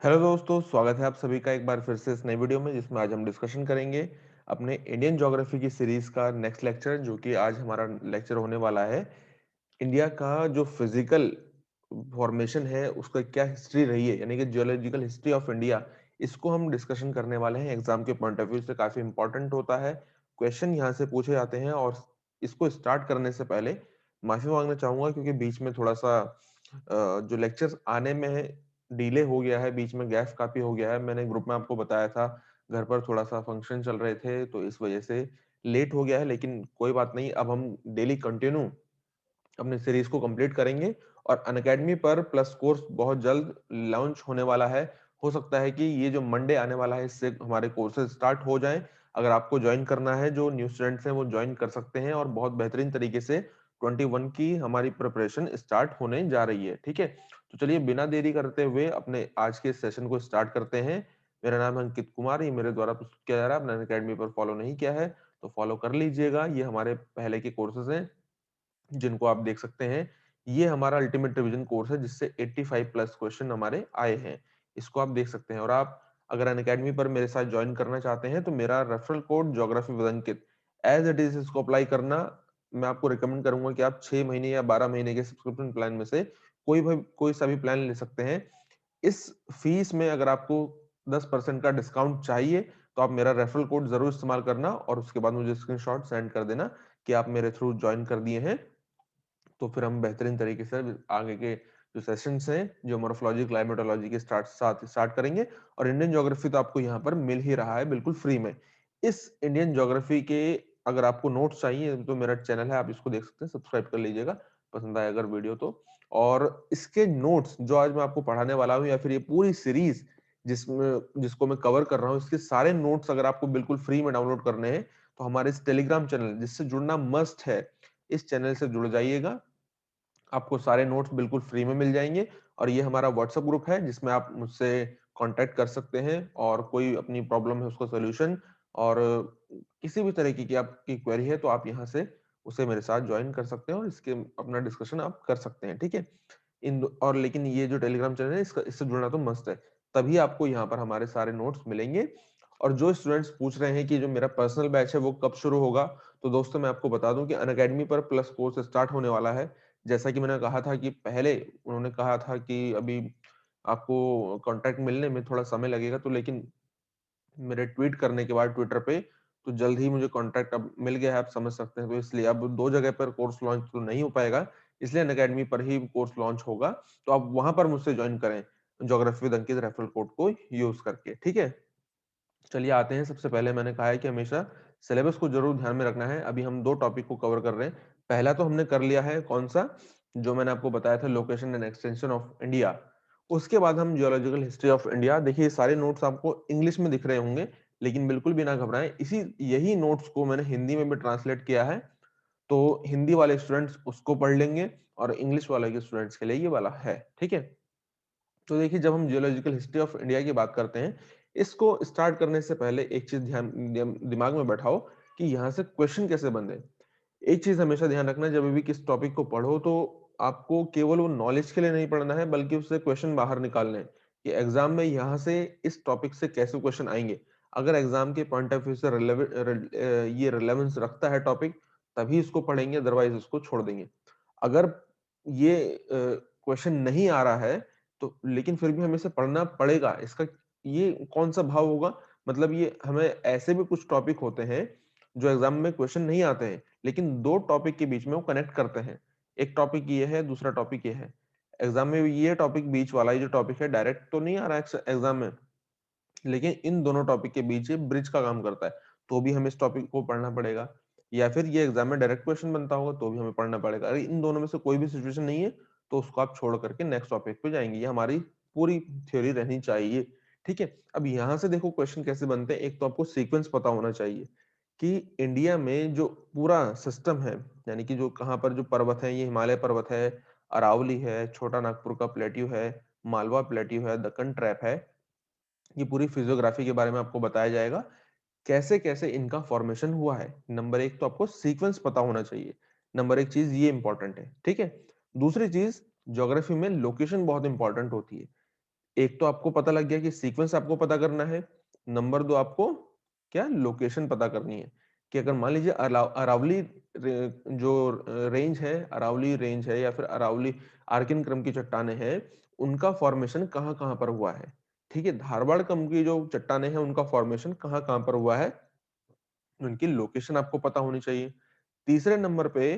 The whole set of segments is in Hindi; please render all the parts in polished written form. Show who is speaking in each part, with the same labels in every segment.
Speaker 1: हेलो दोस्तों, स्वागत है आप सभी का एक बार फिर से इस नई वीडियो में जिसमें आज हम डिस्कशन करेंगे अपने इंडियन ज्योग्राफी की सीरीज का नेक्स्ट लेक्चर जो कि आज हमारा लेक्चर होने वाला है। इंडिया का जो फिजिकल फॉर्मेशन है उसका क्या हिस्ट्री रही है, यानी कि जियोलॉजिकल हिस्ट्री ऑफ इंडिया, इसको हम डिस्कशन करने वाले हैं। एग्जाम के पॉइंट ऑफ व्यू से काफी इंपॉर्टेंट होता है, क्वेश्चन यहाँ से पूछे जाते हैं। और इसको स्टार्ट करने से पहले माफी मांगना चाहूंगा क्योंकि बीच में थोड़ा सा जो लेक्चर्स आने में है डिले हो गया है, बीच में गैप काफी हो गया है। मैंने ग्रुप में आपको बताया था, घर पर थोड़ा सा फंक्शन चल रहे थे तो इस वजह से लेट हो गया है, लेकिन कोई बात नहीं। अब हम डेली कंटिन्यू अपने सीरीज को कंप्लीट करेंगे और अनअकैडमी पर प्लस कोर्स बहुत जल्द लॉन्च होने वाला है। हो सकता है कि ये जो मंडे आने वाला है इससे हमारे कोर्सेज स्टार्ट हो जाएं। अगर आपको ज्वाइन करना है, जो न्यू स्टूडेंट्स हैं वो ज्वाइन कर सकते हैं और बहुत बेहतरीन तरीके से 21 की हमारी प्रिपरेशन स्टार्ट होने जा रही है। ठीक है, तो चलिए बिना देरी करते हुए अपने आज के सेशन को स्टार्ट करते हैं। मेरा नाम है अंकित कुमार, ये मेरे द्वारा प्रस्तुत किया जा रहा है। आपने अनअकैडमी पर फॉलो नहीं किया है तो फॉलो कर लीजिएगा। ये हमारे पहले के कोर्सेज हैं जिनको आप देख सकते हैं। ये हमारा अल्टीमेट रिवीजन कोर्स है जिससे 85 प्लस क्वेश्चन हमारे आए हैं, इसको आप देख सकते हैं। और आप अगर अनअकैडमी पर मेरे साथ ज्वाइन करना चाहते हैं तो मेरा referral code geography with Ankit as it is इसको अप्लाई करना। मैं आपको रिकमेंड करूंगा कि आप 6 महीने या 12 महीने के सब्सक्रिप्शन प्लान में से कोई सा भी प्लान ले सकते हैं। इस फीस में अगर आपको 10% का डिस्काउंट चाहिए तो आप मेरा रेफरल कोड जरूर इस्तेमाल करना और उसके बाद मुझे स्क्रीनशॉट सेंड कर देना कि आप मेरे थ्रू ज्वाइन कर दिए हैं। तो फिर हम बेहतरीन तरीके से आगे के जो सेशंस हैं, जो मोर्फोलॉजी क्लाइमेटोलॉजी के स्टार्ट करेंगे। और इंडियन ज्योग्राफी तो आपको यहाँ पर मिल ही रहा है बिल्कुल फ्री में। इस इंडियन ज्योग्राफी के अगर आपको नोट्स चाहिए तो मेरा चैनल है, आप इसको देख सकते हैं, सब्सक्राइब कर लीजिएगा पसंद आए अगर वीडियो तो। और इसके नोट्स जो आज मैं आपको पढ़ाने वाला हूँ या फिर ये पूरी सीरीज जिसको मैं कवर कर रहा हूँ, इसके सारे नोट्स अगर आपको बिल्कुल फ्री में डाउनलोड करने हैं तो हमारे इस टेलीग्राम चैनल जिससे जुड़ना मस्ट है, इस चैनल से जुड़ जाइएगा। आपको सारे नोट्स बिल्कुल फ्री में मिल जाएंगे। और ये हमारा व्हाट्सएप ग्रुप है जिसमें आप मुझसे कांटेक्ट कर सकते हैं और कोई अपनी प्रॉब्लम है उसका सोल्यूशन और किसी भी तरीके की आपकी क्वेरी है तो आप यहाँ से उसे मेरे साथ ज्वाइन कर सकते हैं और इसके अपना डिस्कशन आप कर सकते हैं। ठीक है, और लेकिन ये जो टेलीग्राम चैनल है इससे जुड़ना तो मस्त है, तभी आपको यहाँ पर हमारे सारे नोट्स मिलेंगे। और जो स्टूडेंट्स पूछ रहे हैं कि जो मेरा पर्सनल बैच है वो कब शुरू होगा, तो दोस्तों मैं आपको बता दूं कि अनअकैडमी पर प्लस कोर्स स्टार्ट होने वाला है। जैसा कि मैंने कहा था कि पहले उन्होंने कहा था कि अभी आपको कॉन्ट्रैक्ट मिलने में थोड़ा समय लगेगा, तो लेकिन मेरे ट्वीट करने के बाद ट्विटर पे तो जल्द ही मुझे कॉन्ट्रैक्ट अब मिल गया है, आप समझ सकते हैं। तो इसलिए अब दो जगह पर कोर्स लॉन्च तो नहीं हो पाएगा, इसलिए अनअकैडमी पर ही कोर्स लॉन्च होगा। तो आप वहां पर मुझसे ज्वाइन करें geography with Ankit referral code को यूज करके। ठीक है, चलिए आते हैं। सबसे पहले मैंने कहा है कि हमेशा सिलेबस को जरूर ध्यान में रखना है। अभी हम दो टॉपिक को कवर कर रहे हैं। पहला तो हमने कर लिया है, कौन सा, जो मैंने आपको बताया था, location and extension of India. उसके बाद हम जियोलॉजिकल हिस्ट्री ऑफ इंडिया। देखिए ये सारे नोट्स आपको इंग्लिश में दिख रहे होंगे, लेकिन बिल्कुल भी ना घबराएं, इसी यही नोट्स को मैंने हिंदी में भी ट्रांसलेट किया है। तो हिंदी वाले स्टूडेंट्स उसको पढ़ लेंगे और इंग्लिश वाले के स्टूडेंट्स के लिए ये वाला है। ठीक है, तो देखिए जब हम जियोलॉजिकल हिस्ट्री ऑफ इंडिया की बात करते हैं, इसको स्टार्ट करने से पहले एक चीज ध्यान दिमाग में बैठाओ कि यहाँ से क्वेश्चन कैसे बनते। एक चीज हमेशा ध्यान रखना, जब भी किस टॉपिक को पढ़ो तो आपको केवल वो नॉलेज के लिए नहीं पढ़ना है बल्कि उससे क्वेश्चन बाहर निकालने हैं कि एग्जाम में यहाँ से इस टॉपिक से कैसे क्वेश्चन आएंगे। अगर एग्जाम के पॉइंट ऑफ व्यू से ये रिलेवेंस रखता है टॉपिक, तभी इसको पढ़ेंगे, अदरवाइज उसको छोड़ देंगे। अगर ये क्वेश्चन नहीं आ रहा है तो लेकिन फिर भी हमें इसे पढ़ना पड़ेगा, इसका ये कौन सा भाव होगा। मतलब ये हमें ऐसे भी कुछ टॉपिक होते हैं जो एग्जाम में क्वेश्चन नहीं आते हैं, लेकिन दो टॉपिक के बीच में वो कनेक्ट करते हैं। एक टॉपिक ये है, दूसरा टॉपिक ये है। एग्जाम में ये टॉपिक बीच वाला, ये जो टॉपिक है डायरेक्ट तो नहीं आ रहा है एग्जाम में, लेकिन इन दोनों टॉपिक के बीच ये ब्रिज का काम करता है, तो भी हमें इस टॉपिक को पढ़ना पड़ेगा। या फिर ये एग्जाम में डायरेक्ट क्वेश्चन बनता होगा तो भी हमें पढ़ना पड़ेगा। अगर इन दोनों में से कोई भी सिचुएशन नहीं है तो उसको आप छोड़ करके नेक्स्ट टॉपिक पे जाएंगे। ये हमारी पूरी थ्योरी रहनी चाहिए। ठीक है, अब यहाँ से देखो क्वेश्चन कैसे बनते हैं। एक तो आपको सीक्वेंस पता होना चाहिए कि इंडिया में जो पूरा सिस्टम है, यानी कि जो कहाँ पर जो पर्वत है, ये हिमालय पर्वत है, अरावली है, छोटा नागपुर का प्लेट्यू है, मालवा प्लेट्यू है, दक्कन ट्रैप है, ये पूरी फिजियोग्राफी के बारे में आपको बताया जाएगा, कैसे कैसे इनका फॉर्मेशन हुआ है। नंबर एक तो आपको सीक्वेंस पता होना चाहिए, नंबर एक चीज ये इंपॉर्टेंट है। ठीक है, दूसरी चीज, ज्योग्राफी में लोकेशन बहुत इंपॉर्टेंट होती है। एक तो आपको पता लग गया कि सीक्वेंस आपको पता करना है। नंबर 2 आपको क्या लोकेशन पता करनी है कि अगर मान लीजिए अरावली जो रेंज है, अरावली रेंज है या फिर अरावली आर्किन क्रम की चट्टाने हैं, उनका फॉर्मेशन कहाँ कहाँ पर हुआ है। ठीक है, धारवाड़ क्रम की जो चट्टाने हैं उनका फॉर्मेशन कहाँ कहाँ पर हुआ है, उनकी लोकेशन आपको पता होनी चाहिए। तीसरे नंबर पे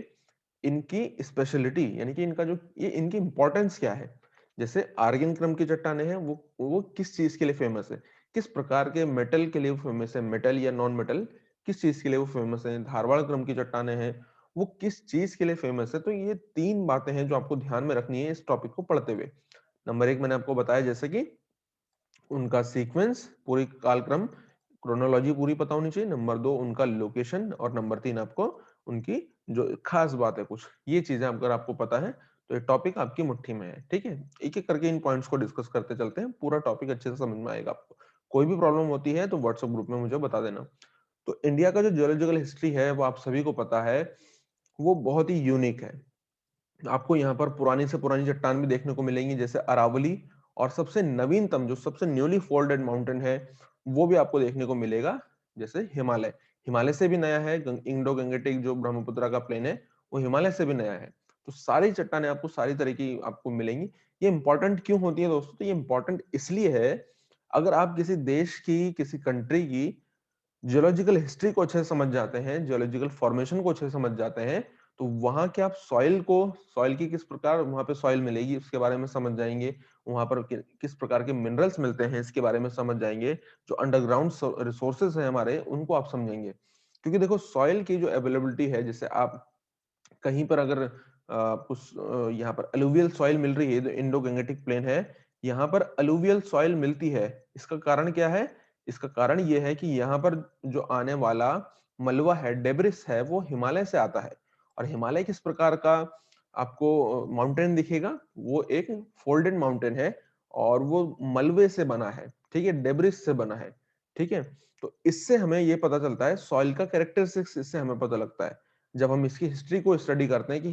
Speaker 1: इनकी स्पेशलिटी यानी कि इनका जो ये इनकी इंपॉर्टेंस क्या है। जैसे आर्गन क्रम की चट्टाने हैं, वो किस चीज के लिए फेमस है, किस प्रकार के मेटल के लिए वो फेमस है, मेटल या नॉन मेटल, किस चीज के लिए वो फेमस है। धारवाड़ क्रम की चट्टाने हैं, वो किस चीज के लिए फेमस है। तो ये तीन बातें हैं जो आपको ध्यान में रखनी है इस टॉपिक को पढ़ते हुए। नंबर एक मैंने आपको बताया जैसे कि उनका सीक्वेंस, पूरी कालक्रम, क्रोनोलॉजी पूरी पता होनी चाहिए। नंबर 2 उनका लोकेशन, और नंबर 3 आपको उनकी जो खास बात है कुछ, ये चीजें अगर आपको पता है तो ये टॉपिक आपकी मुट्ठी में है। ठीक है, एक एक करके इन पॉइंट्स को डिस्कस करते चलते हैं, पूरा टॉपिक अच्छे से समझ में आएगा आपको। कोई भी प्रॉब्लम होती है तो व्हाट्सएप ग्रुप में मुझे बता देना। तो इंडिया का जो जियोलॉजिकल हिस्ट्री है वो आप सभी को पता है, वो बहुत ही यूनिक है। आपको यहाँ पर पुरानी से पुरानी चट्टान भी देखने को मिलेंगी जैसे अरावली, और सबसे नवीनतम जो सबसे न्यूली फोल्डेड माउंटेन है वो भी आपको देखने को मिलेगा जैसे हिमालय। हिमालय से भी नया है, इंडो गंगेटिक जो ब्रह्मपुत्र का प्लेन है वो हिमालय से भी नया है। तो सारी चट्टानें आपको सारी तरह की आपको मिलेंगी। ये इंपॉर्टेंट क्यों होती है दोस्तों, तो ये इंपॉर्टेंट इसलिए है, अगर आप किसी देश की, किसी कंट्री की जियोलॉजिकल हिस्ट्री को अच्छे से समझ जाते हैं, जियोलॉजिकल फॉर्मेशन को अच्छे से समझ जाते हैं, तो वहां के आप सॉइल को, सॉइल की किस प्रकार वहां पे सॉइल मिलेगी उसके बारे में समझ जाएंगे। वहां पर किस प्रकार के मिनरल्स मिलते हैं इसके बारे में समझ जाएंगे। जो अंडरग्राउंड रिसोर्सेज हैं हमारे, उनको आप समझेंगे। क्योंकि देखो सॉइल की जो अवेलेबिलिटी है, जैसे आप कहीं पर अगर कुछ यहाँ पर अलुवियल सॉइल मिल रही है, जो इंडो गंगेटिक प्लेन है, यहाँ पर अलुवियल सॉइल मिलती है। इसका कारण क्या है, इसका कारण ये है कि यहाँ पर जो आने वाला मलबा है, डेब्रिस है, वो हिमालय से आता है। और हिमालय किस प्रकार का आपको माउंटेन दिखेगा, वो एक फोल्डेड माउंटेन है, और वो मलबे से बना है। ठीक है, डेब्रिस से बना है। ठीक है, तो इससे हमें ये पता चलता है, सॉइल का कैरेक्टरिस्टिक्स इससे हमें पता लगता है जब हम इसकी हिस्ट्री को स्टडी करते हैं कि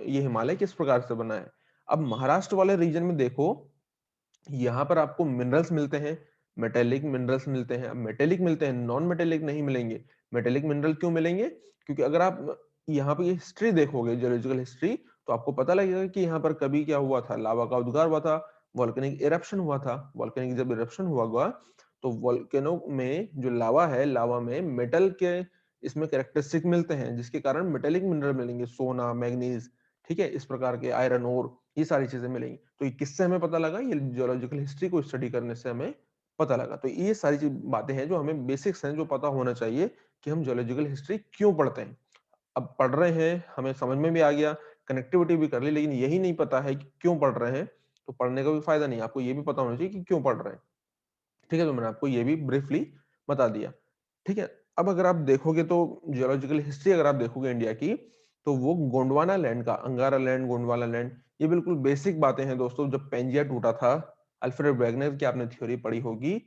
Speaker 1: ये हिमालय किस प्रकार से बना है। अब महाराष्ट्र वाले रीजन में देखो, यहाँ पर आपको मिनरल्स मिलते हैं, मेटेलिक मिनरल्स मिलते हैं। अब मेटेलिक मिलते हैं, नॉन मेटेलिक नहीं मिलेंगे। मेटेलिक मिनरल क्यों मिलेंगे, क्योंकि अगर आप यहाँ पे ये हिस्ट्री देखोगे, जियोलॉजिकल हिस्ट्री, तो आपको पता लगेगा कि यहाँ पर कभी क्या हुआ था, लावा का उद्गार हुआ था, वॉल्केनिक इरप्शन हुआ था। वॉल्केनिक जब इरप्शन हुआ तो वॉल्केनो में जो लावा है, लावा में मेटल के इसमें कैरेक्टरिस्टिक मिलते हैं, जिसके कारण मेटेलिक मिनरल मिलेंगे, सोना, मैग्नीज। ठीक है, इस प्रकार के आयरन ओर, ये सारी चीजें मिलेंगी। तो ये किससे हमें पता लगा, ये जियोलॉजिकल हिस्ट्री को स्टडी करने से हमें पता लगा। तो ये सारी बातें हैं जो हमें बेसिक्स हैं, जो पता होना चाहिए कि हम जियोलॉजिकल हिस्ट्री क्यों पढ़ते हैं। अब पढ़ रहे हैं, हमें समझ में भी आ गया, कनेक्टिविटी भी कर ली, लेकिन यही नहीं पता है कि क्यों पढ़ रहे हैं, तो पढ़ने का भी फायदा नहीं। आपको ये भी पता होना चाहिए कि क्यों पढ़ रहे हैं। ठीक है, तो मैंने आपको ये भी ब्रीफली बता दिया। ठीक है, अब अगर आप देखोगे तो जियोलॉजिकल हिस्ट्री अगर आप देखोगे इंडिया की, तो वो गोंडवाना लैंड का, अंगारा लैंड, गोंडवाना लैंड, ये बिल्कुल बेसिक बातें हैं दोस्तों। जब पेंजिया टूटा था, अल्फ्रेड वैगनर की आपने थ्योरी पढ़ी होगी,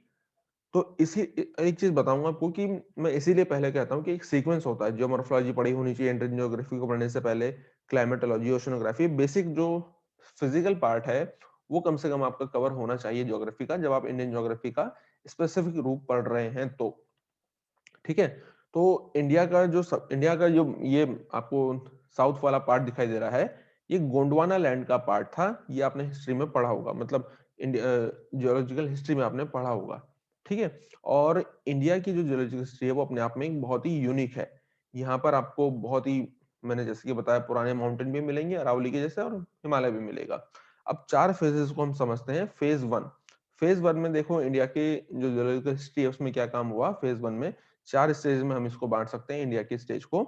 Speaker 1: तो इसी एक चीज बताऊंगा आपको कि मैं इसीलिए पहले कहता हूँ कि एक सीक्वेंस होता है। जियोमॉर्फोलॉजी पढ़ी होनी चाहिए इंडियन ज्योग्राफी को पढ़ने से पहले, क्लाइमेटोलॉजी, ओशनोग्राफी, बेसिक जो फिजिकल पार्ट है वो कम से कम आपका कवर होना चाहिए ज्योग्राफी का, जब आप इंडियन ज्योग्राफी का स्पेसिफिक रूप पढ़ रहे हैं तो। ठीक है, तो इंडिया का जो ये आपको साउथ वाला पार्ट दिखाई दे रहा है, ये गोंडवाना लैंड का पार्ट था। ये आपने हिस्ट्री में पढ़ा होगा, मतलब इंडिया जियोलॉजिकल हिस्ट्री में आपने पढ़ा होगा। ठीक है, और इंडिया की जो जियोलॉजिकल हिस्ट्री है वो अपने आप में एक बहुत ही यूनिक है। यहाँ पर आपको बहुत ही, मैंने जैसे कि बताया, पुराने माउंटेन भी मिलेंगे अरावली के जैसे, और हिमालय भी मिलेगा। अब 4 फेजेस को हम समझते हैं। फेज वन, फेज वन में देखो इंडिया के जो जियोलॉजिकल हिस्ट्री है उसमें क्या काम हुआ। फेज वन में 4 स्टेज में हम इसको बांट सकते हैं इंडिया के स्टेज को।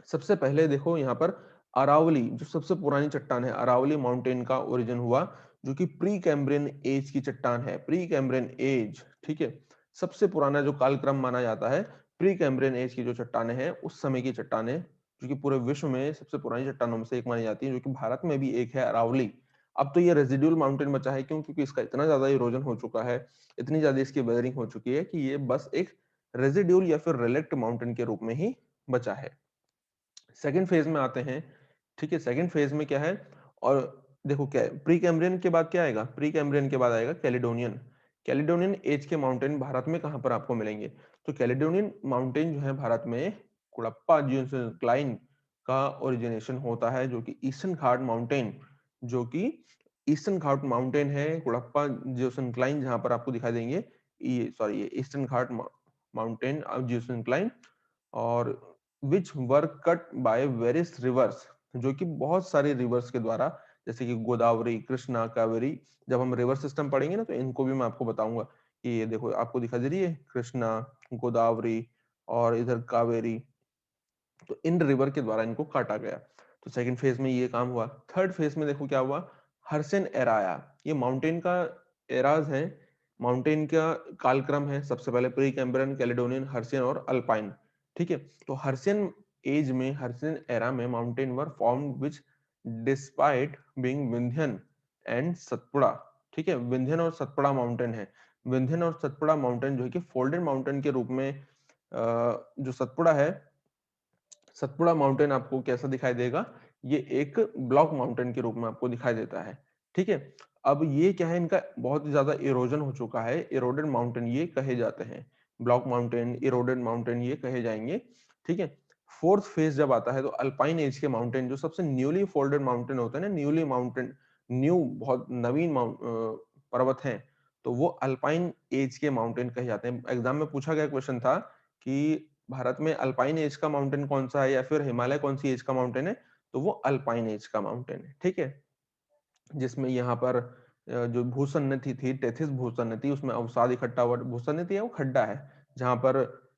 Speaker 1: सबसे पहले देखो यहाँ पर अरावली, जो सबसे पुरानी चट्टान है, अरावली माउंटेन का ओरिजिन हुआ, जो कि प्री कैम्ब्रियन एज की चट्टान है। प्री कैम्ब्रियन एज, ठीक है, सबसे पुराना जो कालक्रम माना जाता है, प्री कैम्ब्रियन एज की जो चट्टाने हैं, उस समय की चट्टाने, जो कि पूरे विश्व में सबसे पुरानी चट्टानों में से एक मानी जाती है, जो कि भारत में भी एक है, अरावली। अब तो ये रेजिडुअल माउंटेन बचा है, क्यों, क्योंकि इसका इतना ज्यादा इरोजन हो चुका है, इतनी ज्यादा इसकी वेदरिंग हो चुकी है, कि ये बस एक रेजिड्यूल या फिर रिलेक्ट माउंटेन के रूप में ही बचा है। सेकंड फेज में आते हैं। ठीक है, सेकंड फेज में क्या है, और देखो क्या है, प्री कैम्ब्रियन के बाद क्या आएगा, प्री कैम्ब्रियन के बाद आएगा कैलिडोनियन। कैलिडोनियन एज के माउंटेन भारत में कहाँ पर आपको मिलेंगे, तो कैलिडोनियन माउंटेन जो है भारत में कुड़प्पा जियोसिंक्लाइन का ओरिजिनेशन होता है, जो कि ईस्टर्न घाट माउंटेन, जो कि ईस्टर्न घाट माउंटेन है कुड़प्पा जियोसिंक्लाइन, जहां पर आपको दिखाई देंगे ये सॉरी ये ईस्टर्न घाट माउंटेन जियोसिंक्लाइन, और विच वर कट बाय वेरियस रिवर्स, जो कि बहुत सारे रिवर्स के द्वारा, जैसे कि गोदावरी, कृष्णा, कावेरी। जब हम रिवर सिस्टम पढ़ेंगे ना, तो इनको भी मैं आपको बताऊंगा कि ये देखो आपको दिखा दे रही है कृष्णा, गोदावरी और इधर कावेरी, तो इन रिवर के द्वारा इनको काटा गया। तो सेकंड फेज में ये काम हुआ। थर्ड फेज में देखो क्या हुआ, हर्सेन एरा आया। ये माउंटेन का एराज है, माउंटेन का कालक्रम है। सबसे पहले प्री कैम्ब्रियन, कैलेडोनियन, हर्सियन और अल्पाइन। ठीक है, तो हर्सियन एज में, हर्सियन एरा में mountain were form which despite being Vindhyan and Satpura. ठीक है, विंध्यन और सतपुड़ा माउंटेन है। विंध्यन और सतपुड़ा माउंटेन जो है कि फोल्डेड माउंटेन के रूप में, जो सतपुड़ा है, सतपुड़ा माउंटेन आपको कैसा दिखाई देगा, ये एक ब्लॉक माउंटेन के रूप में आपको दिखाई देता है। ठीक है, अब ये क्या है, इनका बहुत ज्यादा इरोजन हो चुका है, इरोडेड माउंटेन ये कहे जाते हैं। ब्लॉक माउंटेन, इरोडेड माउंटेन ये कहे जाएंगे। ठीक है, फोर्थ फेज जब आता है तो अल्पाइन एज के माउंटेन, जो सबसे न्यूली फोल्डेड माउंटेन होते हैं ना, न्यूली माउंटेन, न्यू बहुत नवीन पर्वत हैं, तो वो अल्पाइन एज के माउंटेन कहे जाते हैं। एग्जाम में पूछा गया क्वेश्चन था कि भारत में अल्पाइन एज का माउंटेन कौन सा है, या फिर हिमालय कौन सी एज का माउंटेन है, तो वो अल्पाइन एज का माउंटेन है। ठीक है, जिसमें यहाँ पर जो भूसन्नति थी, टेथिस भूसन्नति, उसमें अवसाद इकट्ठा हुआ। भूसन्नति है वो खड्डा है, जहां पर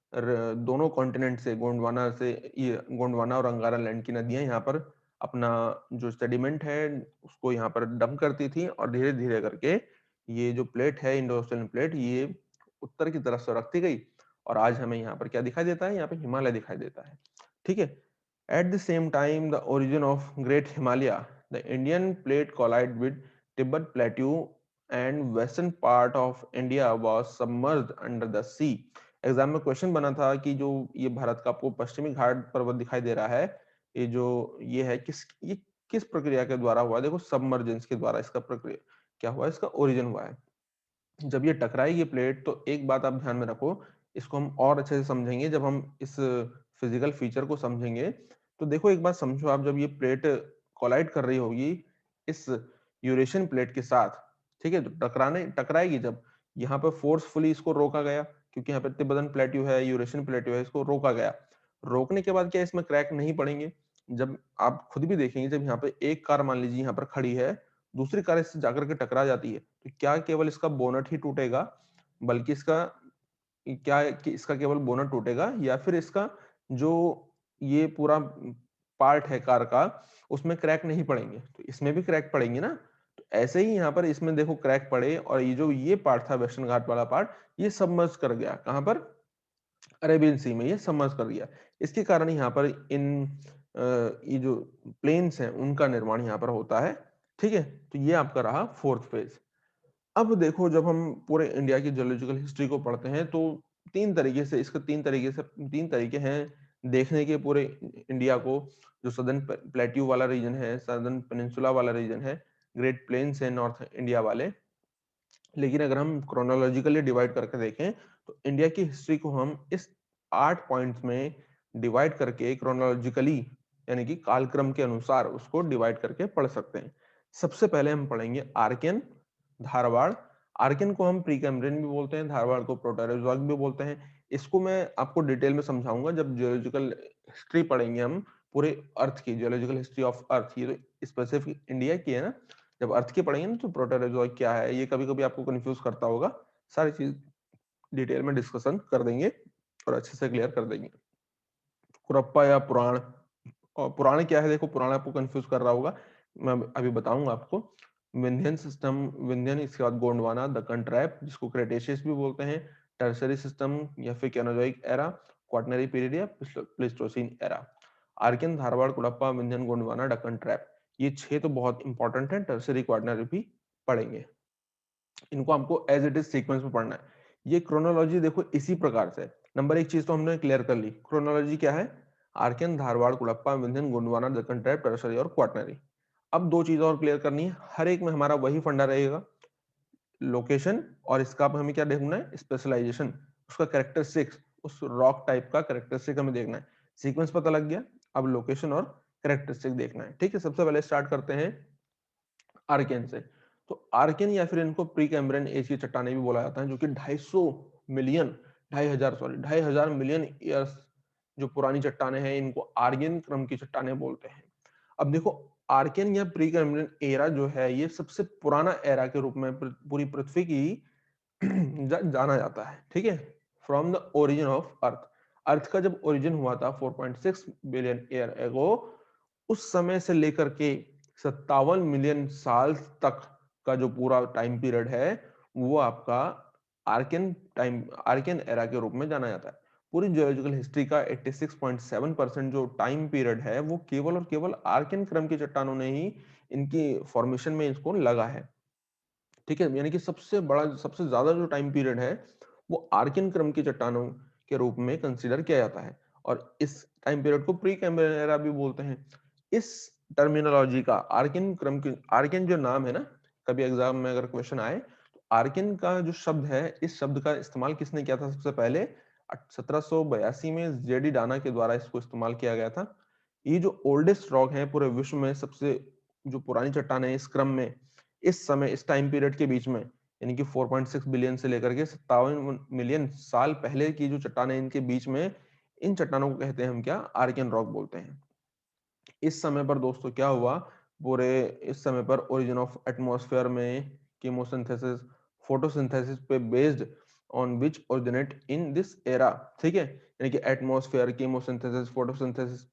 Speaker 1: दोनों कॉन्टिनेंट से, गोंडवाना से, ये गोंडवाना और अंगारा लैंड की नदियां यहाँ पर अपना जो सेडिमेंट है उसको यहाँ पर डंप करती थी, और धीरे धीरे करके ये जो प्लेट है, इंडो ऑस्ट्रेलियन प्लेट, ये उत्तर की तरफ से रखती गई, और आज हमें यहाँ पर क्या दिखाई देता है, यहाँ पे हिमालय दिखाई देता है। ठीक है, at the same time the origin of great himalaya, the indian plate collided with tibet plateau and western part of india was submerged under the sea। Exam में क्वेश्चन बना था कि जो ये भारत का आपको पश्चिमी घाट पर्वत दिखाई दे रहा है, ये जो ये है ये किस प्रक्रिया के द्वारा हुआ, देखो सबमर्जेंस के द्वारा इसका प्रक्रिया क्या हुआ, इसका ओरिजिन हुआ है। जब ये टकराएगी प्लेट, तो एक बात आप ध्यान में रखो, इसको हम और अच्छे से समझेंगे जब हम इस फिजिकल फीचर को समझेंगे। तो देखो एक बात समझो आप, जब ये प्लेट कोलाइड कर रही होगी इस यूरेशियन प्लेट के साथ, ठीक है, तो टकराएगी जब, यहाँ पे फोर्सफुली इसको रोका गया, क्योंकि यहाँ पे तिब्बतन प्लेट्यू है, यूरेशियन प्लेट्यू है, इसको रोका गया। रोकने के बाद क्या इसमें क्रैक नहीं पड़ेंगे। जब आप खुद भी देखेंगे, जब यहाँ पे एक कार मान लीजिए यहाँ पर खड़ी है, दूसरी कार इससे जाकर के टकरा जाती है, तो क्या केवल इसका बोनट ही टूटेगा, बल्कि इसका क्या है कि इसका केवल बोनट टूटेगा, या फिर इसका जो ये पूरा पार्ट है कार का, उसमें क्रैक नहीं पड़ेंगे, तो इसमें भी क्रैक पड़ेंगे ना। तो ऐसे ही यहाँ पर इसमें देखो क्रैक पड़े, और ये जो ये पार्ट था वेस्टर्न घाट वाला पार्ट, ये सबमर्ज कर गया, कहां पर, अरेबियन सी में ये सबमर्ज कर गया। इसके कारण यहाँ पर इन ये जो प्लेन्स हैं उनका निर्माण यहाँ पर होता है। ठीक है, तो ये आपका रहा फोर्थ फेज। अब देखो जब हम पूरे इंडिया की जियोलॉजिकल हिस्ट्री को पढ़ते हैं, तो तीन तरीके हैं देखने के पूरे इंडिया को। जो सदर्न प्लेट्यू वाला रीजन है, सदर्न पेनिनसुला वाला रीजन है, ग्रेट प्लेन्स है नॉर्थ इंडिया वाले। लेकिन अगर हम क्रोनोलॉजिकली डिवाइड करके देखें, तो इंडिया की हिस्ट्री को हम इस 8 पॉइंट्स में डिवाइड करके क्रोनोलॉजिकली, यानी कि कालक्रम के अनुसार उसको डिवाइड करके पढ़ सकते हैं। सबसे पहले हम पढ़ेंगे आर्कियन, धारवाड़। आर्कियन को हम प्री कैम्ब्रियन भी बोलते हैं, धारवाड़ को प्रोटेरोजोइक भी बोलते हैं। इसको मैं आपको डिटेल में समझाऊंगा जब जियोलॉजिकल हिस्ट्री पढ़ेंगे हम, पूरे अर्थ की जियोलॉजिकल हिस्ट्री ऑफ अर्थ। ये तो स्पेसिफिक इंडिया की है ना, जब अर्थ की पढ़ेंगे ना, तो प्रोटेरोजोइक क्या है, ये कभी कभी आपको कंफ्यूज करता होगा। सारी चीज डिटेल में डिस्कशन कर देंगे और अच्छे से क्लियर कर देंगे। कुरप्पा या पुराण, और पुराण क्या है, देखो पुराण आपको कंफ्यूज कर रहा होगा, मैं अभी बताऊंगा आपको। विंध्यन सिस्टम, विंध्यन, इसके बाद गोंडवाना, दक्कन ट्रैप जिसको क्रेटेशियस भी बोलते हैं, टर्सरी सिस्टम या फिर कैनोजोइक एरा, क्वाटरनरी पीरियड या Pleistocene era. Archaean, Dharwar, Cuddapah, Vindhyan, Gondwana, Deccan trap, ये 6 तो बहुत इंपॉर्टेंट है, टर्सरी क्वाटरनरी भी पढ़ेंगे। इनको आपको एज इट इज सीक्वेंस में पढ़ना है। ये क्रोनोलॉजी देखो इसी प्रकार से, नंबर एक चीज तो हमने क्लियर कर ली, क्रोनोलॉजी क्या है, Archaean, Dharwar, Cuddapah, Vindhyan, Gondwana, Deccan trap, Tertiary और क्वाटरनरी। अब दो चीज और क्लियर करनी है, हर एक में हमारा वही फंडा रहेगा, लोकेशन और इसका अब हमें क्या देखना है, स्पेशलाइजेशन, उसका कैरेक्टरिस्टिक्स, उस रॉक टाइप का कैरेक्टरिस्टिक हमें देखना है। सीक्वेंस पता लग गया, अब लोकेशन और कैरेक्टरिस्टिक देखना है। ठीक है, सबसे पहले स्टार्ट करते हैं आर्केन से। तो आर्केन या फिर इनको प्री कैम्ब्रियन एज की चट्टाने भी बोला जाता है, जो कि 250 मिलियन, 2,500 मिलियन ईयर्स जो पुरानी चट्टाने हैं, इनको आर्यन क्रम की चट्टाने बोलते हैं। अब देखो, आर्कियन या प्री कैम्ब्रियन एरा जो है, ये सबसे पुराना एरा के रूप में पूरी पृथ्वी की जाना जाता है। ठीक है, from the origin of earth, earth का जब ओरिजिन हुआ था 4.6 बिलियन ईयर एगो, उस समय से लेकर के 57 मिलियन साल तक का जो पूरा टाइम पीरियड है, वो आपका आर्कियन एरा के रूप में जाना जाता है। पूरी जियोलॉजिकल हिस्ट्री का 86.7% जो टाइम पीरियड है, वो केवल और केवल आर्कियन क्रम की चट्टानों ने ही इनकी फॉर्मेशन में इसको लगा है। ठीक है, यानी कि सबसे बड़ा, सबसे ज्यादा जो टाइम पीरियड है, वो आर्कियन क्रम की चट्टानों के रूप में कंसीडर किया जाता है, और इस टाइम पीरियड को प्री कैम्ब्रियन एरा भी बोलते हैं। इस टर्मिनोलॉजी का आर्कियन क्रम की, आर्कियन जो नाम है ना, कभी एग्जाम में अगर क्वेश्चन आए तो आर्कियन का जो शब्द है, इस शब्द का इस्तेमाल किसने किया था सबसे पहले, 1782 में जेडी डाना के द्वारा इसको इस्तेमाल किया गया था। ये जो ओल्डेस्ट रॉक है पूरे विश्व में, सबसे जो पुरानी चट्टान है इस क्रम में, इस समय, इस टाइम पीरियड के बीच में, यानी कि 4.6 बिलियन से लेकर के 57 मिलियन साल पहले की जो चट्टानें, इनके बीच में, इन चट्टानों को कहते हैं हम क्या, आर्कियन रॉक बोलते हैं। इस समय पर दोस्तों क्या हुआ, पूरे इस समय पर ओरिजिन ऑफ एटमॉस्फेयर में कीमोसिंथेसिस, फोटोसिंथेसिस पे based on which originate in this era. ठीक है, यानी कि एटमॉस्फेयर, कीमोसिंथेसिस, फोटोसिंथेसिस,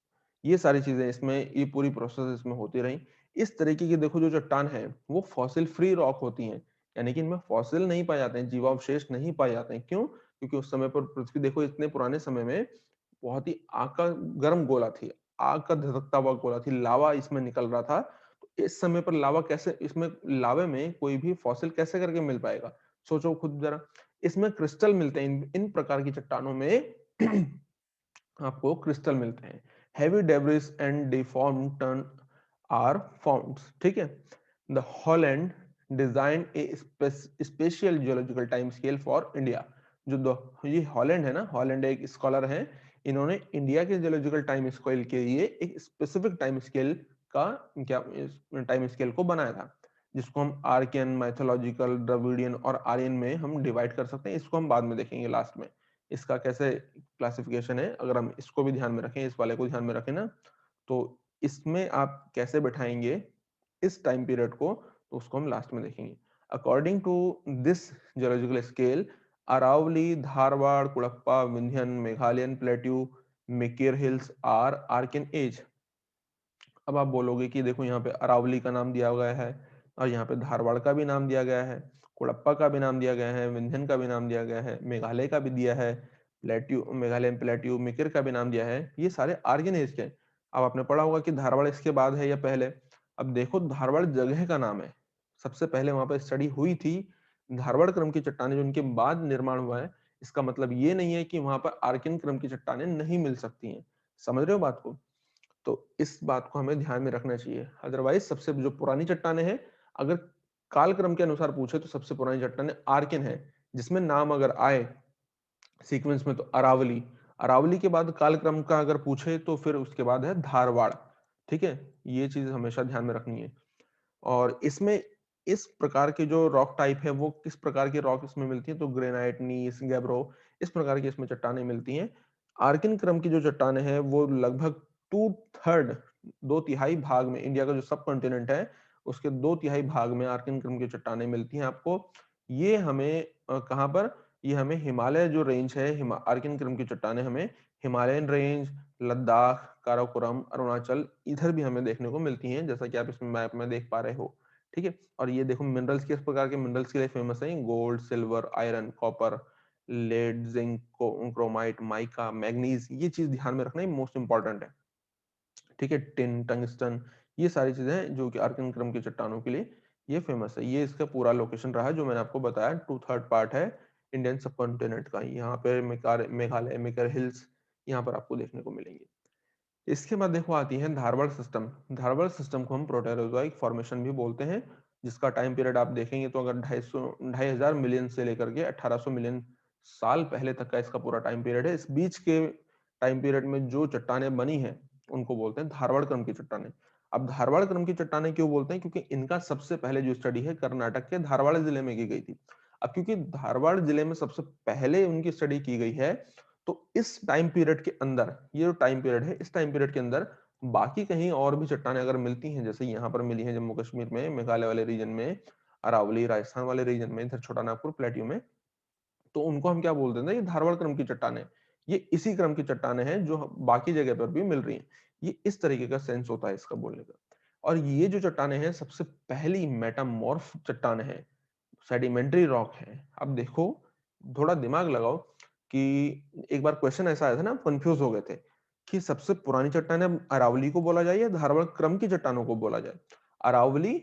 Speaker 1: ये सारी चीजें इसमें, ये पूरी प्रोसेस इसमें होती रही। इस तरीके की देखो जो चट्टान है, वो फॉसिल फ्री रॉक होती हैं, यानी कि इनमें फॉसिल नहीं पाए जाते हैं, जीवावशेष नहीं पाए जाते हैं। क्यों? क्योंकि उस समय पर पृथ्वी देखो, इतने पुराने समय में बहुत ही आग का गर्म गोला थी, आग का धधकता हुआ गोला थी, लावा इसमें निकल रहा था। तो इस समय पर लावा कैसे, इसमें लावे में कोई भी फॉसिल कैसे करके मिल पाएगा, सोचो खुद जरा। इसमें क्रिस्टल मिलते हैं, इन प्रकार की चट्टानों में आपको क्रिस्टल मिलते हैं। Heavy debris and deform turn are found. ठीक है, the Holland design a special geological time scale for India. ये हॉलैंड है ना, हॉलैंड एक स्कॉलर है, इन्होंने इंडिया के जियोलॉजिकल टाइम स्केल के लिए एक स्पेसिफिक टाइम स्केल का, क्या, टाइम स्केल को बनाया था, जिसको हम आर्कियन, मैथोलॉजिकल, द्रविडियन और आर्यन में हम डिवाइड कर सकते हैं। इसको हम बाद में देखेंगे लास्ट में, इसका कैसे क्लासिफिकेशन है। अगर हम इसको भी ध्यान में रखें, इस वाले को ध्यान में रखें ना, तो इसमें आप कैसे बैठाएंगे इस टाइम पीरियड को, तो उसको हम लास्ट में देखेंगे। According to this geological scale, Aravalli, Dharwar, Cuddapah, Vindhyan, Meghalayan plateau, Mikir hills are Archean age. अब आप बोलोगे कि देखो यहाँ पे अरावली का नाम दिया गया है, और यहाँ पे धारवाड़ का भी नाम दिया गया है, कुड़प्पा का भी नाम दिया गया है, विंध्यन का भी नाम दिया गया है, मेघालय का भी दिया है, प्लेट्यू, मेघालय प्लेट्यू, मिकिर का भी नाम दिया है, ये सारे आर्यन एज के हैं। अब आपने पढ़ा होगा कि धारवाड़ इसके बाद है या पहले। अब देखो, धारवाड़ जगह का नाम है, सबसे पहले वहां पर स्टडी हुई थी, धारवाड़ क्रम की चट्टानें जो उनके बाद निर्माण हुआ है, इसका मतलब ये नहीं है कि वहां पर आर्कियन क्रम की चट्टानें नहीं मिल सकती हैं। समझ रहे हो बात को? तो इस बात को हमें ध्यान में रखना चाहिए। अदरवाइज सबसे जो पुरानी चट्टानें हैं, अगर कालक्रम के अनुसार पूछे तो सबसे पुरानी चट्टानें आर्किन है, जिसमें नाम अगर आए सीक्वेंस में तो अरावली, अरावली के बाद कालक्रम का अगर पूछे तो फिर उसके बाद है धारवाड़। ठीक है, ये चीज हमेशा ध्यान में रखनी है। और इसमें इस प्रकार के जो रॉक टाइप है, वो किस प्रकार के रॉक इसमें मिलती है, तो ग्रेनाइट, नीस, गैब्रो, इस प्रकार की इसमें चट्टानें मिलती हैं। आर्किन क्रम की जो चट्टानें हैं, वो लगभग 2/3, 2/3 भाग में, इंडिया का जो सब कॉन्टिनेंट है उसके 2/3 भाग में आर्किन क्रम की चट्टानें मिलती हैं आपको। ये हमें कहाँ पर, ये हमें हिमालय जो रेंज है, आर्किन क्रम की चट्टानें हमें हिमालयन रेंज, लद्दाख, काराकोरम, अरुणाचल, इधर भी हमें देखने को मिलती हैं, जैसा कि आप इसमें मैप में देख पा रहे हो। ठीक है, और ये देखो मिनरल्स किस प्रकार के मिनरल्स के लिए फेमस है, gold, silver, iron, copper, lead, zinc, chromite, mica, manganese, ये चीज ध्यान में रखना मोस्ट इंपॉर्टेंट है। ठीक है, टिन, टंगस्टन, ये सारी चीजें हैं जो कि आर्किन क्रम की चट्टानों के लिए ये फेमस है। ये इसका पूरा लोकेशन रहा है जो मैंने आपको बताया, 2/3 पार्ट है इंडियन सबकॉन्टिनेंट का। यहाँ पे मेघालय, मेकर हिल्स, यहाँ पर आपको देखने को मिलेंगे। इसके बाद देखो आती है धारवाड़ सिस्टम। धारवाड़ सिस्टम को हम प्रोटेरोजोइक फॉर्मेशन भी बोलते हैं, जिसका टाइम पीरियड आप देखेंगे तो अगर 250 मिलियन से लेकर के 1800 मिलियन साल पहले तक का इसका पूरा टाइम पीरियड है। इस बीच के टाइम पीरियड में जो चट्टानें बनी हैं उनको बोलते हैं धारवाड़ क्रम की चट्टानें। अब धारवाड़ क्रम की चट्टानें क्यों बोलते हैं? क्योंकि इनका सबसे पहले जो स्टडी है कर्नाटक के धारवाड़ जिले में की गई थी। अब क्योंकि धारवाड़ जिले में सबसे पहले उनकी स्टडी की गई है, तो इस टाइम पीरियड के अंदर, ये जो टाइम पीरियड है, इस टाइम पीरियड के अंदर बाकी कहीं और भी चट्टानें अगर मिलती हैं, जैसे यहाँ पर मिली हैं जम्मू कश्मीर में, मेघालय वाले रीजन में, अरावली राजस्थान वाले रीजन में, इधर छोटा नागपुर प्लेट्यू में, तो उनको हम क्या बोलते हैं? ये धारवाड़ क्रम की चट्टानें। ये इसी क्रम की चट्टानें हैं जो बाकी जगह पर भी मिल रही हैं। ये इस तरीके का सेंस होता है इसका बोलने का। और ये जो चट्टानें हैं सबसे पहली मेटामॉर्फ चट्टानें हैं, सेडिमेंट्री रॉक है। अब देखो, थोड़ा दिमाग लगाओ कि एक बार क्वेश्चन ऐसा आया था ना, कंफ्यूज हो गए थे कि सबसे पुरानी चट्टान अरावली को बोला जाए या धारवाड़ क्रम की चट्टानों को बोला जाए। अरावली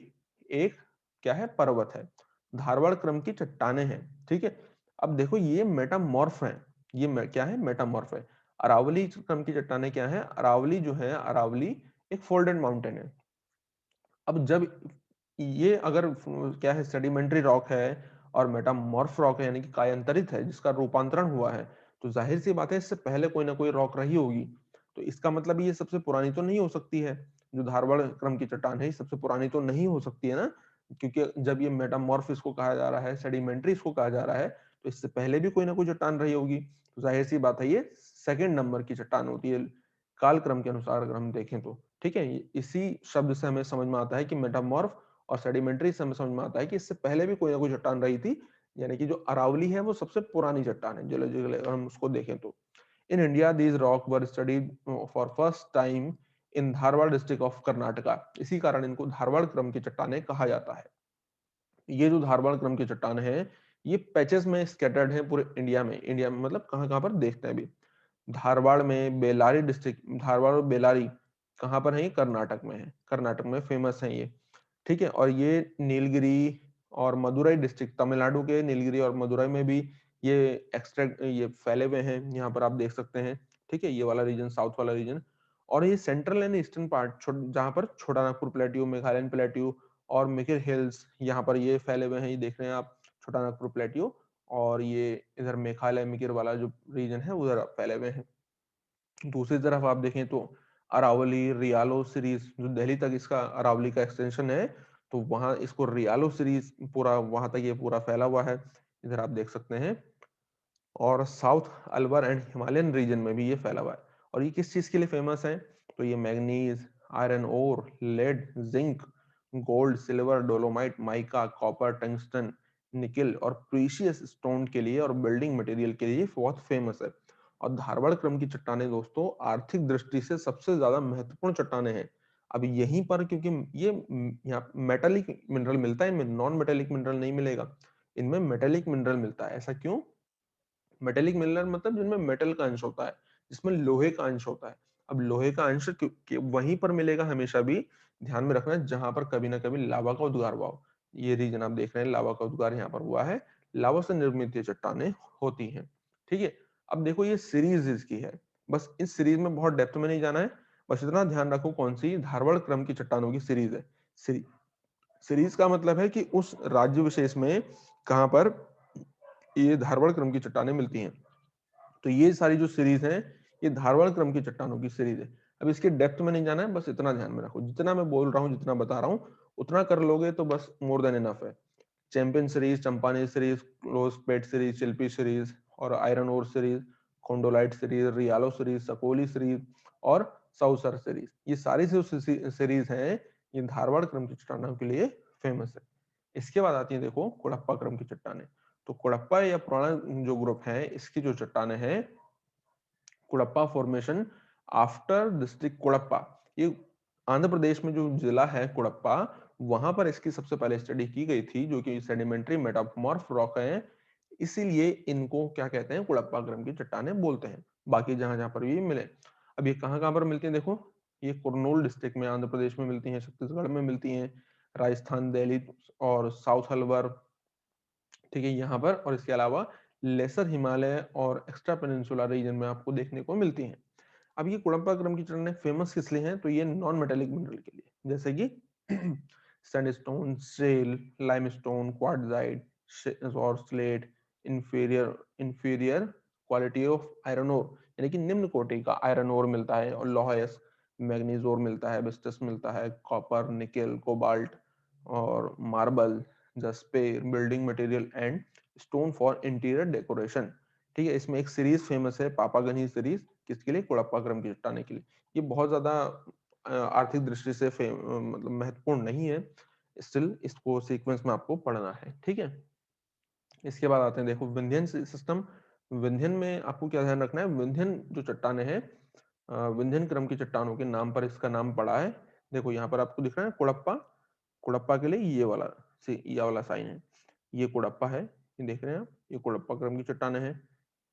Speaker 1: एक क्या है? पर्वत है। धारवाड़ क्रम की चट्टाने हैं। ठीक है। अब देखो ये मेटामॉर्फ है। ये क्या है? मेटामॉर्फ है। अरावली क्रम की चट्टाने क्या है? अरावली जो है, अरावली एक फोल्डेड माउंटेन है। अब जब ये अगर क्या है, सेडिमेंट्री रॉक है और मेटामॉर्फ रॉक है, यानी कि कायांतरित है, जिसका रूपांतरण हुआ है, तो जाहिर सी बात है इससे पहले कोई ना कोई रॉक रही होगी। तो इसका मतलब ये सबसे पुरानी तो नहीं हो सकती है। जो धारवाड़ क्रम की चट्टान है सबसे पुरानी तो नहीं हो सकती है ना, क्योंकि जब ये मेटामॉर्फ इसको कहा जा रहा है, सेडिमेंट्री इसको कहा जा रहा है, तो इससे पहले भी कोई ना कोई चट्टान रही होगी। तो जाहिर सी बात है ये सेकेंड नंबर की चट्टान होती है काल क्रम के अनुसार अगर हम देखें तो। ठीक है। इसी शब्द से हमें समझ में आता है कि मेटामॉर्फ और सेडिमेंट्री से हमें समझ में आता है कि इससे पहले भी कोई ना कोई चट्टान रही थी, यानी कि जो अरावली है वो सबसे पुरानी चट्टान है जियोलॉजिकल अगर हम उसको देखें तो। In India these rock were studied for first time in Dharwad district of Karnataka. इसी कारण इनको धारवाड़ क्रम की चट्टानें कहा जाता है। ये जो धारवाड़ क्रम की चट्टान है, ये पैचेस में स्कैटर्ड है पूरे इंडिया में। इंडिया में मतलब कहाँ कहाँ पर देखते हैं अभी। धारवाड़ में बेलारी डिस्ट्रिक्ट, धारवाड़ और बेलारी कहाँ पर है? ये कर्नाटक में है। कर्नाटक में फेमस है ये। ठीक है। और ये नीलगिरी और मदुरई डिस्ट्रिक्ट, तमिलनाडु के नीलगिरी और मदुरई में भी ये एक्सट्रैक्ट ये फैले हुए हैं, यहाँ पर आप देख सकते हैं। ठीक है। ये वाला रीजन, साउथ वाला रीजन। और ये सेंट्रल एंड ईस्टर्न पार्ट, जहाँ पर छोटा नागपुर प्लेट्यू, मेघालयन प्लेट्यू और मिकिर हिल्स, यहाँ पर ये फैले हुए हैं। ये देख रहे हैं आप, छोटा नागपुर प्लेट्यू और ये इधर मेघालय मिकिर वाला जो रीजन है उधर फैले हुए हैं। दूसरी तरफ आप देखें तो अरावली रियालो सीरीज, जो दिल्ली तक इसका अरावली का एक्सटेंशन है, तो वहां इसको रियालो सीरीज पूरा वहां तक ये पूरा फैला हुआ है, इधर आप देख सकते हैं। और south Alwar and Himalayan region में भी ये फैला हुआ है। और ये किस चीज के लिए फेमस है? तो ये manganese, iron ore, lead, zinc, gold, silver, dolomite, mica, copper, tungsten, nickel और प्रीशियस स्टोन के लिए और बिल्डिंग मटेरियल के लिए बहुत फेमस है। और धारवाड़ क्रम की चट्टानें दोस्तों आर्थिक दृष्टि से सबसे ज्यादा महत्वपूर्ण चट्टानें हैं। अब यहीं पर क्योंकि ये यहाँ मेटेलिक मिनरल मिलता है, इनमें नॉन मेटेलिक मिनरल नहीं मिलेगा, इनमें मेटेलिक मिनरल मिलता है। ऐसा क्यों? मेटेलिक मिनरल मतलब जिनमें मेटल का अंश होता है, जिसमें लोहे का अंश होता है। अब लोहे का अंश वहीं पर मिलेगा हमेशा भी, ध्यान में रखना, जहां पर कभी ना कभी लावा का उद्गार हुआ हो। ये रीजन आप देख रहे हैं, लावा का उद्गार यहाँ पर हुआ है। लावा से निर्मित ये चट्टानें होती हैं। ठीक है। अब देखो ये सीरीज इसकी है, बस इस सीरीज में बहुत डेप्थ में नहीं जाना है, बस इतना ध्यान रखो कौन सी धारवाड़ क्रम की चट्टानों की सीरीज है। सीरीज का मतलब है कि उस राज्य विशेष में कहां पर ये धारवाड़ क्रम की चट्टानें मिलती हैं। तो ये सारी जो सीरीज है, ये धारवाड़ क्रम की चट्टानों की सीरीज है। अब इसके डेप्थ में नहीं जाना है, बस इतना ध्यान में रखो, जितना मैं बोल रहा हूँ, जितना बता रहा हूँ, उतना कर लोगे तो बस मोर देन इनफ है। Champion series, Champaner series, Closepet series, शिल्पी सीरीज और iron ore series, khondalite series, Raialo series, Sakoli series और साउसर सीरीज, ये सारी जो सीरीज हैं, ये धारवाड़ क्रम की चट्टानों के लिए फेमस है। इसके बाद आती है देखो कोडप्पा क्रम की चट्टानें। तो कोडप्पा या पुराना जो ग्रुप है, इसकी जो चट्टानें हैं, Cuddapah formation after district Cuddapah, ये आंध्र प्रदेश में जो जिला है कुड़प्पा, वहां पर इसकी सबसे पहले स्टडी की गई थी, जो कि सेडिमेंट्री मेटामॉर्फ रॉक है। इसीलिए इनको क्या कहते हैं? कुड़प्पा क्रम की चट्टानें बोलते हैं। बाकी जहां जहां पर भी मिले। अब ये कहाँ कहाँ पर मिलती हैं देखो, ये कुरनूल डिस्ट्रिक्ट में आंध्र प्रदेश में मिलती हैं, छत्तीसगढ़ में मिलती हैं, राजस्थान, दिल्ली और साउथ अलवर, ठीक है, यहाँ पर। और इसके अलावा लेसर हिमालय और एक्स्ट्रा पेनिनसुला रीजन में आपको देखने को मिलती हैं। अब ये कुड़प्पा क्रम की चट्टानें फेमस किस लिए हैं, तो ये नॉन मेटेलिक मिनरल के लिए, जैसे कि सैंडस्टोन, शेल, लाइमस्टोन, क्वार्टजाइट और slate, inferior inferior quality of iron ore, यानी कि निम्न कोटि का आयरन ओर मिलता है, और लौहयस, मैग्नीज ओर मिलता है, बिस्टस मिलता है, कॉपर, निकेल, कोबाल्ट और marble, jasper, building material and stone for interior decoration. ठीक है, इसमें एक सीरीज फेमस है, पापागनी सीरीज, किसके लिए, कुड़प्पा क्रम की चट्टाने के लिए। ये बहुत ज्यादा आर्थिक दृष्टि से मतलब महत्वपूर्ण नहीं है, स्टिल इसको सीक्वेंस में आपको पढ़ना है। ठीक है, इसके बाद आते हैं, देखो विंध्यन सिस्टम। विंध्यन में आपको क्या ध्यान रखना है, विंध्यन जो चट्टाने हैं, विंध्यन क्रम की चट्टानों के नाम पर इसका नाम पड़ा है। देखो यहाँ पर आपको दिख रहा है कुड़प्पा, कुड़प्पा के लिए ये वाला साइन है, ये कुड़प्पा है, ये देख रहे हैं आप, ये कुड़प्पा क्रम की चट्टाने हैं।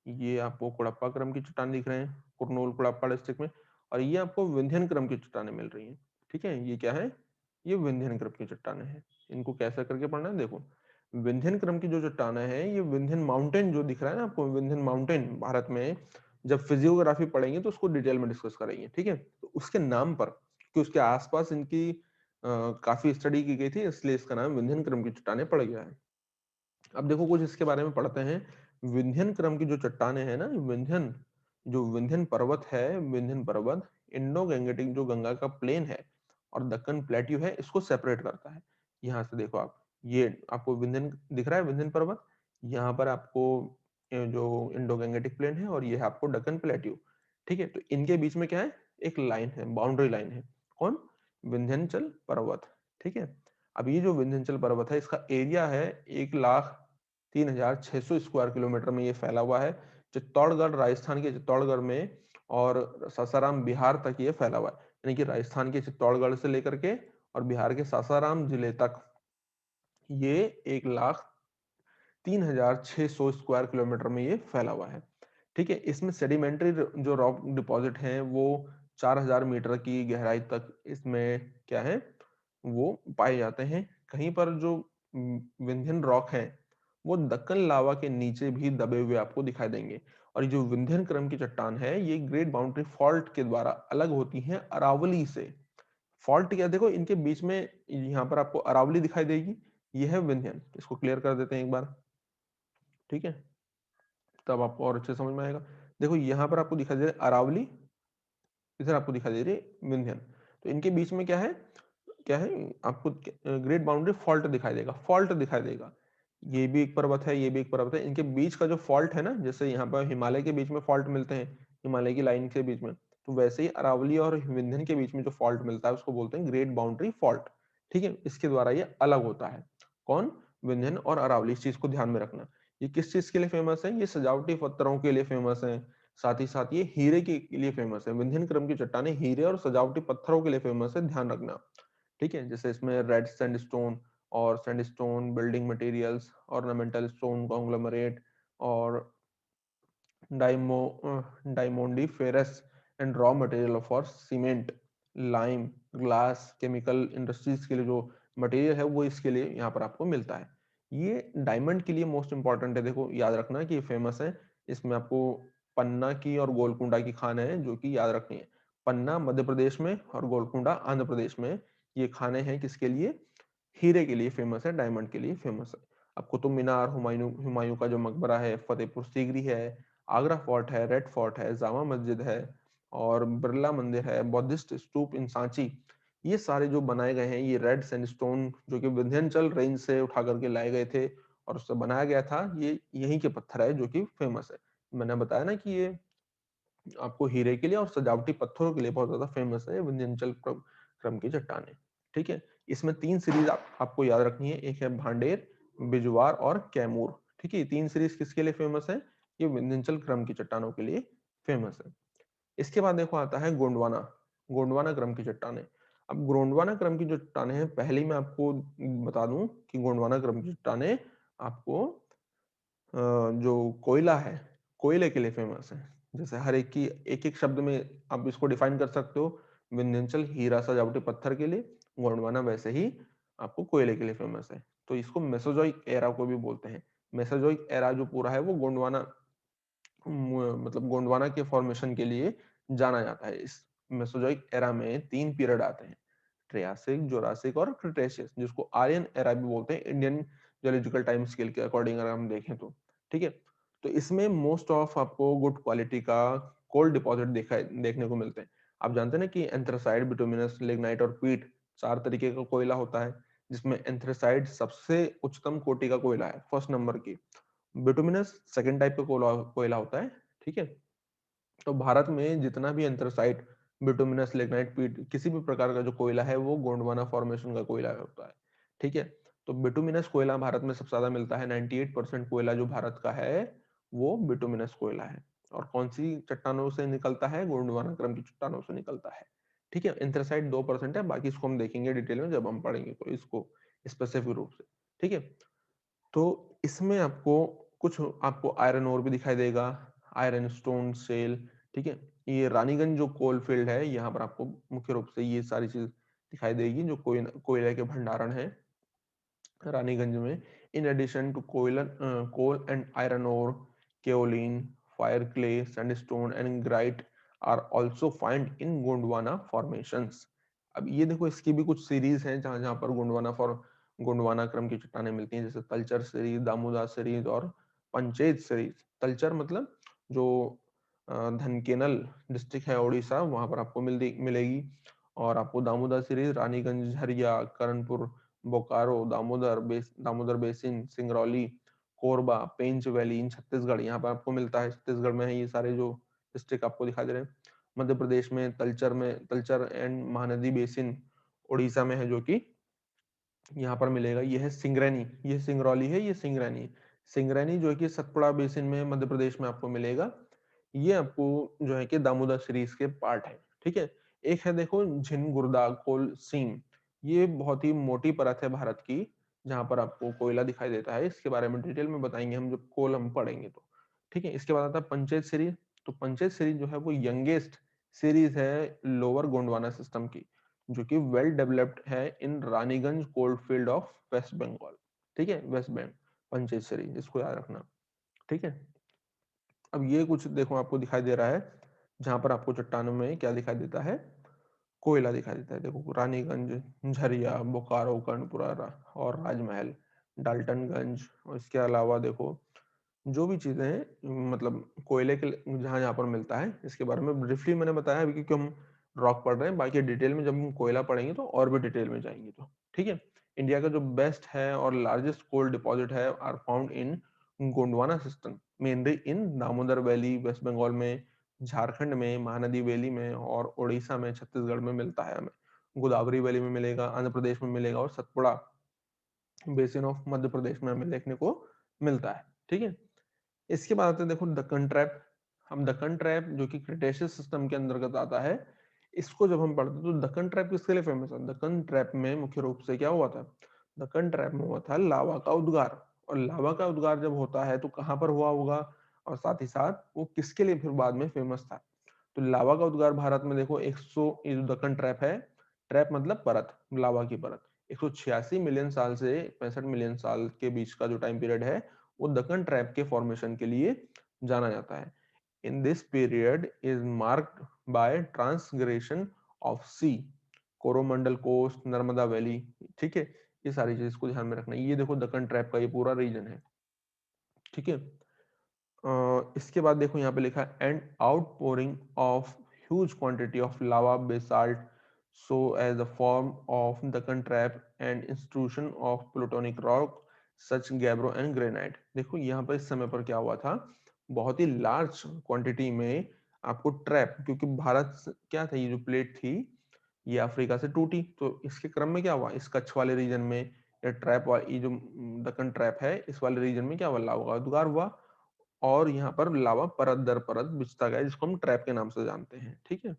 Speaker 1: ये आपको कुड़प्पा क्रम की चट्टान दिख रहे हैं कुरनूल कुड़प्पा डिस्ट्रिक्ट में, और ये आपको विंध्यन क्रम की चट्टाने मिल रही हैं। ठीक है, ये क्या है, ये विंध्यन क्रम की चट्टाने हैं। इनको कैसे करके पढ़ना है, देखो विंध्यन क्रम की जो चट्टाने हैं, ये विंध्यन माउंटेन जो दिख रहा है ना आपको, विंध्यन माउंटेन भारत में जब फिजियोग्राफी पढ़ेंगे तो उसको डिटेल में डिस्कस करेंगे। ठीक है, तो उसके नाम पर, कि उसके आसपास इनकी काफी स्टडी की गई थी, इसलिए इसका नाम विंध्यन क्रम की चट्टाने पड़ गया है। अब देखो कुछ इसके बारे में पढ़ते हैं। विंध्यन क्रम की जो चट्टाने हैं ना, विंध्यन, जो विंध्यन पर्वत है, विंध्यन पर्वत इंडो गंगेटिक जो गंगा का प्लेन है और दक्कन प्लेट्यू है, इसको सेपरेट करता है। यहाँ से देखो आप, ये आपको विंध्यन दिख रहा है, विंध्यन पर्वत, यहाँ पर आपको जो इंडो गंगेटिक प्लेन है, और ये है आपको दक्कन प्लेट्यू। ठीक है, तो इनके बीच में क्या है, एक लाइन है, बाउंड्री लाइन है, कौन, विंध्याचल पर्वत। ठीक है, अब ये जो विंध्याचल पर्वत है, इसका एरिया है 1,03,600 स्क्वायर किलोमीटर में ये फैला हुआ है, चित्तौड़गढ़, राजस्थान के चित्तौड़गढ़ में, और सासाराम बिहार तक ये फैला हुआ है, यानी कि राजस्थान के चित्तौड़गढ़ से लेकर के और बिहार के सासाराम जिले तक ये 1,03,600 स्क्वायर किलोमीटर में ये फैला हुआ है। ठीक है, इसमें सेडिमेंट्री जो रॉक डिपॉजिट हैं वो 4,000 मीटर की गहराई तक इसमें क्या है, वो पाए जाते हैं। कहीं पर जो विंध्यन रॉक है, वो दक्कन लावा के नीचे भी दबे हुए आपको दिखाई देंगे। और ये जो विंध्यन क्रम की चट्टान है, ये ग्रेट बाउंड्री फॉल्ट के द्वारा अलग होती हैं अरावली से। फॉल्ट क्या, देखो इनके बीच में यहाँ पर आपको अरावली दिखाई देगी, ये है विंध्यन, इसको क्लियर कर देते हैं एक बार। ठीक है, तब आपको और अच्छे समझ में आएगा। देखो यहाँ पर आपको दिखाई दे रहा है अरावली, इधर आपको दिखाई दे रही है विंध्यन, तो इनके बीच में क्या है, क्या है, आपको ग्रेट बाउंड्री फॉल्ट दिखाई देगा, फॉल्ट दिखाई देगा। ये भी एक पर्वत है, ये भी एक पर्वत है, इनके बीच का जो फॉल्ट है ना, जैसे यहाँ पर हिमालय के बीच में फॉल्ट मिलते हैं, हिमालय की लाइन के बीच में, तो वैसे ही अरावली और विंध्यन के बीच में जो फॉल्ट मिलता है उसको बोलते हैं ग्रेट बाउंड्री फॉल्ट। ठीक है, इसके द्वारा ये अलग होता है, कौन, विंध्यन और अरावली। इस चीज को ध्यान में रखना। ये किस चीज के लिए फेमस है, ये सजावटी पत्थरों के लिए फेमस है, साथ ही साथ ये हीरे के लिए फेमस है। विंध्यन क्रम की चट्टाने हीरे और सजावटी पत्थरों के लिए फेमस है, ध्यान रखना। ठीक है, जैसे इसमें रेड सैंडस्टोन और sandstone building materials, ornamental stone conglomerate, और डायमो diamondiferous and raw material for cement, lime, glass, chemical industries के लिए जो मटेरियल है वो इसके लिए यहाँ पर आपको मिलता है। ये डायमंड के लिए मोस्ट इंपॉर्टेंट है, देखो याद रखना कि ये फेमस है। इसमें आपको पन्ना की और गोलकुंडा की खान है जो कि याद रखनी है। पन्ना मध्य प्रदेश में और गोलकुंडा आंध्र प्रदेश में, ये खाने हैं किसके लिए, हीरे के लिए फेमस है, डायमंड के लिए फेमस है। अब कुतुब मीनार, हुमायूं हुमायूं का जो मकबरा है, फतेहपुर सीकरी है, आगरा फोर्ट है, रेड फोर्ट है, जामा मस्जिद है, और बिरला मंदिर है, बुद्धिस्ट स्तूप इन सांची, ये सारे जो बनाए गए हैं, ये रेड सैंडस्टोन जो कि विंध्याचल रेंज से उठा करके लाए गए थे और उससे बनाया गया था, ये यहीं के पत्थर है जो कि फेमस है। मैंने बताया ना कि ये आपको हीरे के लिए और सजावटी पत्थरों के लिए बहुत ज्यादा फेमस है विंध्याचल क्रम क्रम की चट्टाने। ठीक है, इसमें तीन सीरीज आपको याद रखनी है, एक है भांडेर, बिजवार और कैमूर। ठीक है, ये तीन सीरीज किसके लिए फेमस है, ये विंध्याचल क्रम की चट्टानों के लिए फेमस है। इसके बाद देखो आता है गोंडवाना, गोंडवाना क्रम की चट्टाने। अब गोंडवाना क्रम की जो चट्टाने हैं, पहले ही मैं आपको बता दूं कि गोंडवाना क्रम की चट्टाने आपको जो कोयला है, कोयले के लिए फेमस है। जैसे हर एक की एक एक शब्द में आप इसको डिफाइन कर सकते हो। विंध्याचल हीरा सजावटी पत्थर के लिए, गोंडवाना वैसे ही आपको कोयले के लिए फेमस है। तो इसको मेसोजोइक एरा को भी बोलते हैं। मेसोजोइक एरा जो पूरा है वो गोंडवाना मतलब गोंडवाना के फॉर्मेशन के लिए जाना जाता है। इस मेसोजोइक एरा में 3 पीरियड आते हैं, ट्रियासिक, जुरासिक और क्रिटेशियस, जिसको आर्यन एरा भी बोलते हैं इंडियन जियोलॉजिकल टाइम स्केल के अकॉर्डिंग अगर हम देखें तो। ठीक है, तो इसमें मोस्ट ऑफ आपको गुड क्वालिटी का कोल डिपॉजिट देखने को मिलते हैं। आप जानते हैं ना कि एंथ्रासाइट, बिटुमिनस, लिग्नाइट और पीट 4 तरीके का कोयला होता है, जिसमें एंथ्रासाइट सबसे उच्चतम कोटि का कोयला है, फर्स्ट नंबर की। बिटुमिनस सेकंड टाइप का कोयला कोयला होता है। ठीक है, तो भारत में जितना भी एंथ्रासाइट, बिटुमिनस, लिग्नाइट, पीट, किसी भी प्रकार का जो कोयला है वो गोंडवाना फॉर्मेशन का कोयला होता है। ठीक है, तो बिटुमिनस कोयला भारत में सबसे ज्यादा मिलता है। 98% कोयला जो भारत का है वो बिटुमिनस कोयला है। और कौन सी चट्टानों से निकलता है? गोंडवाना क्रम की चट्टानों से निकलता है। ठीक है, एंथ्रासाइट 2% है, बाकी इसको हम देखेंगे डिटेल में जब हम पढ़ेंगे तो इसको स्पेसिफिक रूप से। ठीक है, तो इसमें आपको कुछ आपको आयरन ओर भी दिखाई देगा, आयरन स्टोन सेल। ठीक है, ये रानीगंज जो कोल फील्ड है, यहाँ पर आपको मुख्य रूप से ये सारी चीज दिखाई देगी जो कोयले के भंडारण है रानीगंज में। In addition to coal and iron ore, kaolin, fire clay, sandstone and grit are also find in Gondwana formations. अब ये देखो, इसकी भी कुछ सीरीज हैं जहां जहां पर गोंडवाना क्रम की चट्टानें मिलती हैं, जैसे तलचर सीरीज, दामोदर सीरीज और पंचेत सीरीज। तलचर मतलब जो धनकेनल डिस्ट्रिक्ट है उड़ीसा, वहां पर आपको मिलेगी। और आपको Damodar series Raniganj, Jharia, Karanpur, Bokaro, Damodar basin, Singrauli, Korba, Pench valley in Chhattisgarh, यहाँ पर आपको मिलता है। छत्तीसगढ़ में है ये सारे जो डिस्ट्रिक्ट आपको दिखाई दे रहे हैं। मध्य प्रदेश में तलचर एंड महानदी बेसिन उड़ीसा में है, जो कि यहाँ पर मिलेगा। ये है सिंगरैनी, ये सिंगरौली है, ये सिंगरैनी। सिंगरैनी जो है कि सतपुड़ा बेसिन में मध्य प्रदेश में आपको मिलेगा। ये आपको जो है कि दामोदर सीरीज के पार्ट है। ठीक है, एक है देखो झिनगुर्दा कोल सीम। ये बहुत ही मोटी परत है भारत की, जहां पर आपको कोयला दिखाई देता है। इसके बारे में डिटेल में बताएंगे हम जब कोल हम पढ़ेंगे तो। ठीक है, इसके बाद आता है पंचायत सीरीज। तो पंचायत सीरीज जो है वो यंगेस्ट सीरीज है लोअर गोंडवाना सिस्टम की, जो कि वेल डेवलप्ड है in Raniganj coal field of West Bengal. ठीक है, वेस्ट बंगाल पंचायत सीरीज, इसको याद रखना। ठीक है, अब ये कुछ देखो आपको दिखाई दे रहा है, जहां पर आपको चट्टानों में क्या दिखाई देता है? कोयला दिखाई देता है। देखो रानीगंज, झरिया, बोकारो, कर्णपुरा और राजमहल, डाल्टनगंज। और इसके अलावा देखो जो भी चीजें हैं, मतलब कोयले के जहां जहां पर मिलता है, इसके बारे में ब्रीफली मैंने बताया अभी, क्योंकि हम रॉक पढ़ रहे हैं। बाकी डिटेल में जब हम कोयला पढ़ेंगे तो और भी डिटेल में जाएंगे तो। ठीक है, इंडिया का जो बेस्ट है और लार्जेस्ट कोल डिपॉजिट है are found in Gondwana system, mainly in Damodar valley West Bengal में, झारखंड में महानदी वैली में, और उड़ीसा में, छत्तीसगढ़ में मिलता है हमें। गोदावरी वैली में मिलेगा, आंध्र प्रदेश में मिलेगा, और सतपुड़ा बेसिन ऑफ मध्य प्रदेश में हमें देखने को मिलता है। ठीक है, इसके बाद आते हैं देखो दक्कन ट्रैप। हम दक्कन ट्रैप जो कि क्रिटेशियस सिस्टम के अंतर्गत आता है, इसको जब हम पढ़ते हैं तो दक्कन ट्रैप किसके लिए फेमस है? दक्कन ट्रैप में मुख्य रूप से क्या हुआ था? दक्कन ट्रैप में हुआ था लावा का उद्गार। और लावा का उद्गार जब होता है तो कहाँ पर हुआ होगा, और साथ ही साथ वो किसके लिए फिर बाद में फेमस था? तो लावा का उद्गार भारत में देखो 100, ये जो दक्कन ट्रैप है, ट्रैप मतलब परत, लावा की परत, 186 मिलियन साल से 65 मिलियन साल के बीच का जो टाइम पीरियड है, वो दक्कन ट्रैप के फॉर्मेशन के लिए जाना जाता है। In this period is marked by transgression of sea, Coromandel coast, Narmada valley. ठीक है, ये सारी चीज को ध्यान में रखना। ये देखो दक्कन ट्रैप का ये पूरा रीजन है। ठीक है, इसके बाद देखो यहाँ पे लिखा है and outpouring of huge quantity of lava basalt so as the form of Deccan trap and intrusion of plutonic rock such gabbro and granite. देखो यहाँ पर इस समय पर क्या हुआ था, बहुत ही लार्ज क्वांटिटी में आपको ट्रैप, क्योंकि क्या था, ये जो प्लेट थी ये अफ्रीका से टूटी, तो इसके क्रम में क्या हुआ, इस कच्छ वाले रीजन में, ये ट्रैप ये जो दक्कन ट्रैप है, इस वाले रीजन में क्या हुआ, लावा का उद्गार हुआ। और यहाँ पर लावा परत दर परत बिछता गया, जिसको हम ट्रैप के नाम से जानते हैं। ठीक है,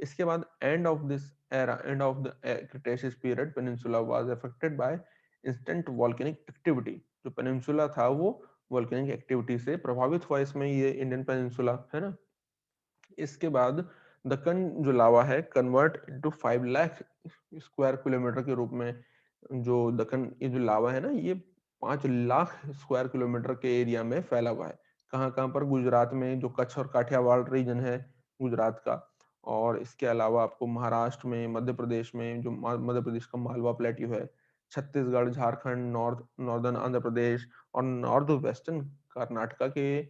Speaker 1: इसके बाद end of the Cretaceous period, peninsula was affected by instant volcanic activity. जो पेनिनसुला था वो वोल्केनिक एक्टिविटी से प्रभावित हुआ, इसमें ये इंडियन पेनिनसुला है ना। इसके बाद दक्कन जो लावा है convert into 5 lakh square kilometre के रूप में, जो दक्कन ये जो लावा है ना, ये 5 लाख स्क्वायर किलोमीटर के एरिया में फैला हुआ है। कहाँ कहाँ पर? गुजरात में जो कच्छ और काठियावाड़ रीजन है, गुजरात का। और इसके अलावा आपको महाराष्ट्र में, मध्य प्रदेश में, जो मध्य प्रदेश का मालवा प्लेट्यू है, छत्तीसगढ़, झारखंड, नॉर्दर्न आंध्र प्रदेश और नॉर्थ वेस्टर्न कर्नाटका के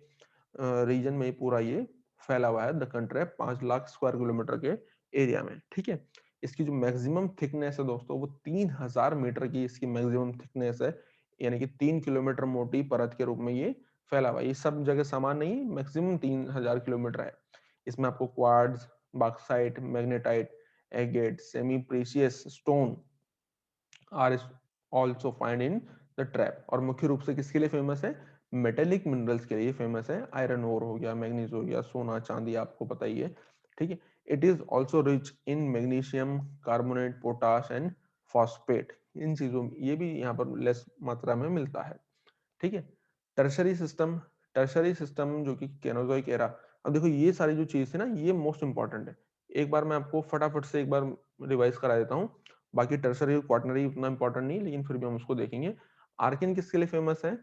Speaker 1: रीजन में पूरा ये फैला हुआ है Deccan trap, 5 lakh square kilometre के एरिया में। ठीक है, इसकी जो मैक्सिमम थिकनेस है दोस्तों, वो 3000 मीटर की इसकी मैक्सिमम थिकनेस है, यानी कि 3 किलोमीटर मोटी परत के रूप में ये फैला हुआ है। ये सब जगह समान नहीं है, मैक्सिमम 3000 किलोमीटर है। इसमें आपको quartz, bauxite, magnetite, agate, semi precious stone are also find in the trap. और मुख्य रूप से किसके लिए फेमस है? मेटेलिक मिनरल्स के लिए फेमस है। आयरन ओर हो गया, मैग्नीज हो गया, सोना चांदी, आपको पता ही है। ठीक है, it is also rich in magnesium carbonate, potash and phosphate. इन चीजों ये भी यहाँ पर लेस मात्रा में मिलता है। ठीक है, टर्शरी सिस्टम जो कि केनोजोइक एरा। अब देखो ये सारी जो चीज है ना, ये मोस्ट इंपॉर्टेंट है। एक बार मैं आपको फटाफट से एक बार रिवाइज करा देता हूँ। बाकी टर्शरी और क्वाटनरी उतना इंपॉर्टेंट नहीं, लेकिन फिर भी हम उसको देखेंगे। आर्किन किसके लिए फेमस है?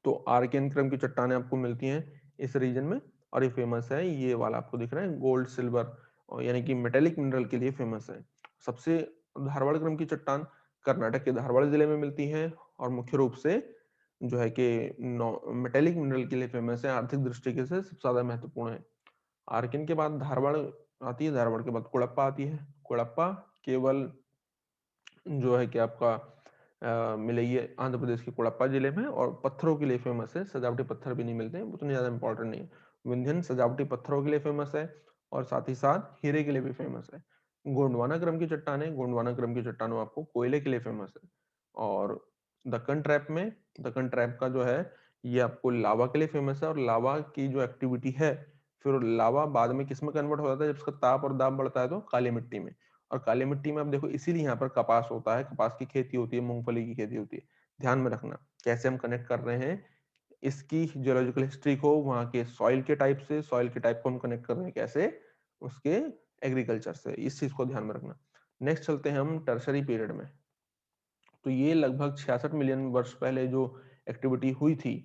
Speaker 1: तो आर्कियन क्रम की चट्टानें आपको मिलती हैं इस रीजन में, और ये फेमस है, ये वाला आपको दिख रहा है गोल्ड सिल्वर, यानी कि मेटेलिक मिनरल के लिए फेमस है। सबसे धारवाड़ क्रम की चट्टान कर्नाटक के धारवाड़ जिले में मिलती है, और मुख्य रूप से जो है कि मेटेलिक मिनरल के लिए फेमस है, आर्थिक दृष्टि से सबसे ज्यादा महत्वपूर्ण है। आर्किन के बाद धारवाड़ आती है, धारवाड़ के बाद कोड़प्पा आती है। कोड़प्पा केवल जो है कि आपका मिलेगी आंध्र प्रदेश के कोड़प्पा जिले में, और पत्थरों के लिए फेमस है। सजावटी पत्थर भी नहीं मिलते हैं, उतने ज्यादा इंपॉर्टेंट नहीं है। विंध्यन सजावटी पत्थरों के लिए फेमस है, और साथ ही साथ हीरे के लिए भी फेमस है। गोंडवाना क्रम की चट्टानें, गोंडवाना क्रम की चट्टानों आपको कोयले के लिए फेमस है। और दक्कन ट्रैप में, दक्कन ट्रैप का जो है ये आपको लावा के लिए फेमस है। और लावा की जो एक्टिविटी है, फिर लावा बाद में किस में कन्वर्ट हो जाता है? जब उसका ताप और दाब बढ़ता है तो काली मिट्टी में। और काली मिट्टी में आप देखो, इसीलिए यहाँ पर कपास होता है, कपास की खेती होती है, मूंगफली की खेती होती है। ध्यान में रखना कैसे हम कनेक्ट कर रहे हैं इसकी जियोलॉजिकल हिस्ट्री को, वहाँ के सॉइल के टाइप से, सॉइल के टाइप को हम कनेक्ट कर रहे हैं कैसे? उसके एग्रीकल्चर से। इस चीज को ध्यान में रखना। नेक्स्ट चलते हैं हम टर्शरी पीरियड में। तो ये लगभग 66 मिलियन वर्ष पहले जो एक्टिविटी हुई थी,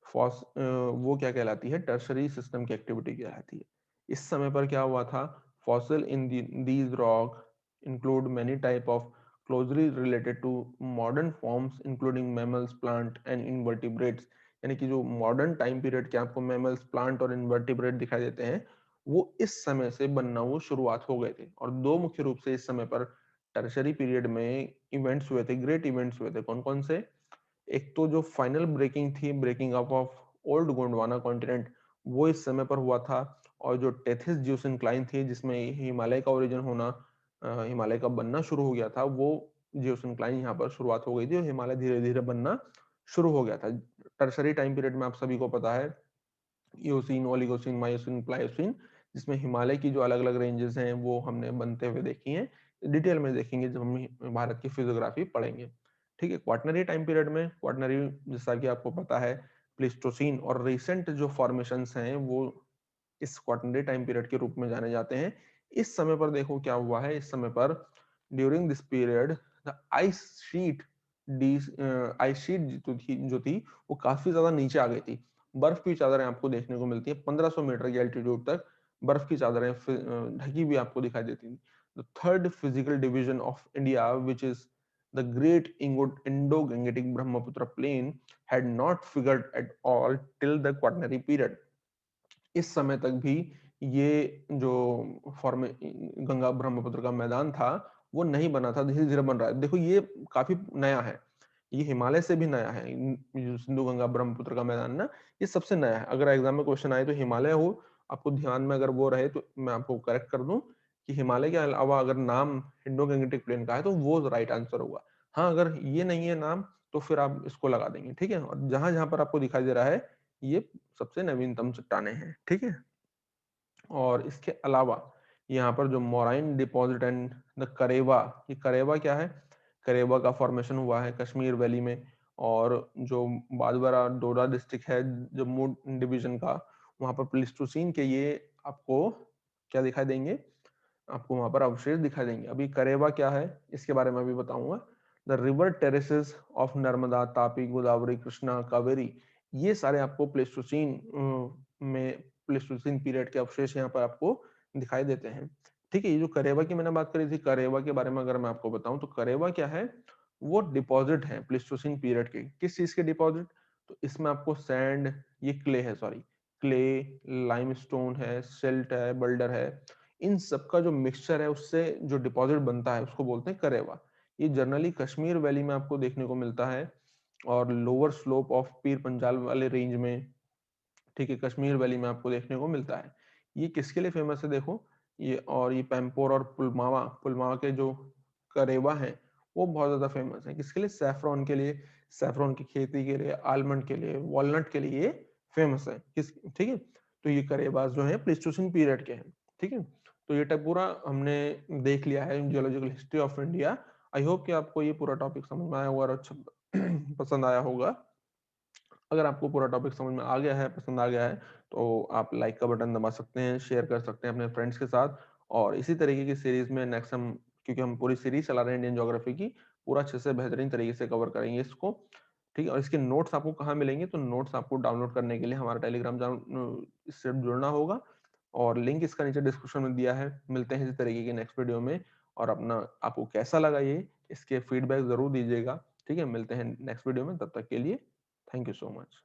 Speaker 1: वो क्या कहलाती है? टर्शरी सिस्टम की एक्टिविटी कहलाती है। इस समय पर क्या हुआ था? Fossil in these rock include many type of closely related to modern forms including mammals, plant and invertebrates. यानी कि जो मॉडर्न टाइम पीरियड के आपको मैमल्स, प्लांट और इनवर्टिब्रेट दिखाई देते हैं, वो इस समय से बनना वो शुरुआत हो गए थे। और दो मुख्य रूप से इस समय पर टर्शरी पीरियड में इवेंट्स हुए थे, ग्रेट इवेंट्स हुए थे। कौन कौन से? एक तो जो फाइनल ब्रेकिंग थी, breaking up of old Gondwana continent, वो इस समय पर हुआ था। और जो टेथिस जियोसिंक्लाइन थी, जिसमें हिमालय का ओरिजिन होना, हिमालय का बनना शुरू हो गया था, वो जियोसिंक्लाइन यहाँ पर शुरुआत हो गई थी, और हिमालय धीरे धीरे बनना शुरू हो गया था। टर्शरी टाइम पीरियड में आप सभी को पता है, ईओसिन, ओलिगोसिन, मायोसिन, प्लायोसिन, जिसमें हिमालय की जो अलग अलग रेंजेस हैं वो हमने बनते हुए देखी हैं। डिटेल में देखेंगे जब हम भारत की फिजियोग्राफी पढ़ेंगे। ठीक है, क्वाटनरी टाइम पीरियड में, क्वाटनरी जैसा कि आपको पता है प्लीस्टोसीन और रिसेंट जो फॉर्मेशंस हैं वो इस क्वाटनरी टाइम पीरियड के रूप में जाने जाते हैं। इस समय पर देखो क्या हुआ है। इस समय पर during this period the ice sheet D ice sheet जो थी वो काफी ज्यादा नीचे आ गई थी। बर्फ की चादरें आपको देखने को मिलती है, 1500 मीटर की एल्टीट्यूड तक बर्फ की चादरें ढकी हुई आपको दिखाई देती थी। The third physical division of India which is the great Indo-Gangetic Brahmaputra plain had not figured at all till the quaternary period। इस समय तक भी ये जो फॉर्मे गंगा ब्रह्मपुत्र का मैदान था वो नहीं बना था, धीरे धीरे बन रहा है। देखो ये काफी नया है, ये हिमालय से भी नया है। जो सिंधु गंगा ब्रह्मपुत्र का मैदान ना, ये सबसे नया है। अगर एग्जाम में क्वेश्चन आए तो हिमालय हो, आपको ध्यान में अगर वो रहे तो मैं आपको करेक्ट कर दूं कि हिमालय के अलावा अगर नाम इंडो गंगेटिक प्लेन का है तो वो राइट आंसर होगा। हाँ, अगर ये नहीं है नाम तो फिर आप इसको लगा देंगे। ठीक है, और जहां जहां पर आपको दिखाई दे रहा है ये सबसे नवीनतम चट्टानें हैं। ठीक है, और इसके अलावा यहाँ पर जो मोराइन डिपॉजिट एंड द करेवा, ये करेवा क्या है? करेवा का फॉर्मेशन हुआ है कश्मीर वैली में। और जो बादवारा डोडा डिस्ट्रिक्ट है जम्मू डिवीजन का, वहां पर प्लिस्टोसीन के ये आपको क्या दिखाई देंगे? आपको वहां पर अवशेष दिखाई देंगे। अभी करेवा क्या है इसके बारे में अभी बताऊंगा। The river terraces of Narmada, Tapi, Godavari, Krishna, Kaveri, ये सारे आपको प्लेस्टोसीन में प्लेस्टोसीन पीरियड के अवशेष यहाँ पर आपको दिखाई देते हैं। ठीक है, ये जो करेवा की मैंने बात करी थी, करेवा के बारे में अगर मैं आपको बताऊं तो करेवा क्या है, वो डिपॉजिट है प्लेस्टोसीन पीरियड के। किस चीज के डिपॉजिट? तो इसमें आपको सैंड, ये क्ले है, सॉरी, क्ले, लाइमस्टोन है, सिल्ट है, बल्डर है, इन सब का जो मिक्सचर है उससे जो डिपॉजिट बनता है उसको बोलते हैं करेवा। ये जनरली कश्मीर वैली में आपको देखने को मिलता है और lower slope of Pir Panjal वाले रेंज में, ठीक है, कश्मीर वैली में आपको देखने को मिलता है। ये किसके लिए फेमस है देखो, ये और ये पैम्पोर और पुलमावा, पुलमावा के जो करेवा है वो बहुत ज्यादा फेमस है। किसके लिए? सैफरॉन के लिए, सैफरॉन की खेती के लिए, आलमंड के लिए, वॉलनट के लिए ये फेमस है। किस, ठीक है, तो ये करेबाज जो है प्लेस्टोसिन पीरियड के हैं। ठीक है, तो ये टॉप पूरा हमने देख लिया है geological history of India. I hope कि आपको ये पूरा टॉपिक समझ में आया होगा और अच्छा पसंद आया होगा। अगर आपको पूरा टॉपिक समझ में आ गया है, पसंद आ गया है, तो आप लाइक का बटन दबा सकते हैं, शेयर कर सकते हैं अपने फ्रेंड्स के साथ। और इसी तरीके की सीरीज में नेक्स्ट हम, क्योंकि हम पूरी सीरीज चला रहे हैं इंडियन ज्योग्राफी की, पूरा अच्छे से बेहतरीन तरीके से कवर करेंगे इसको। ठीक है, और इसके नोट्स आपको कहाँ मिलेंगे? तो नोट्स आपको डाउनलोड करने के लिए हमारा टेलीग्राम इससे जुड़ना होगा, और लिंक इसका नीचे डिस्क्रिप्शन में दिया है। मिलते हैं इसी तरीके की नेक्स्ट वीडियो में, और अपना आपको कैसा लगा ये, इसके फीडबैक जरूर दीजिएगा। ठीक है, मिलते हैं नेक्स्ट वीडियो में, तब तक के लिए थैंक यू सो मच।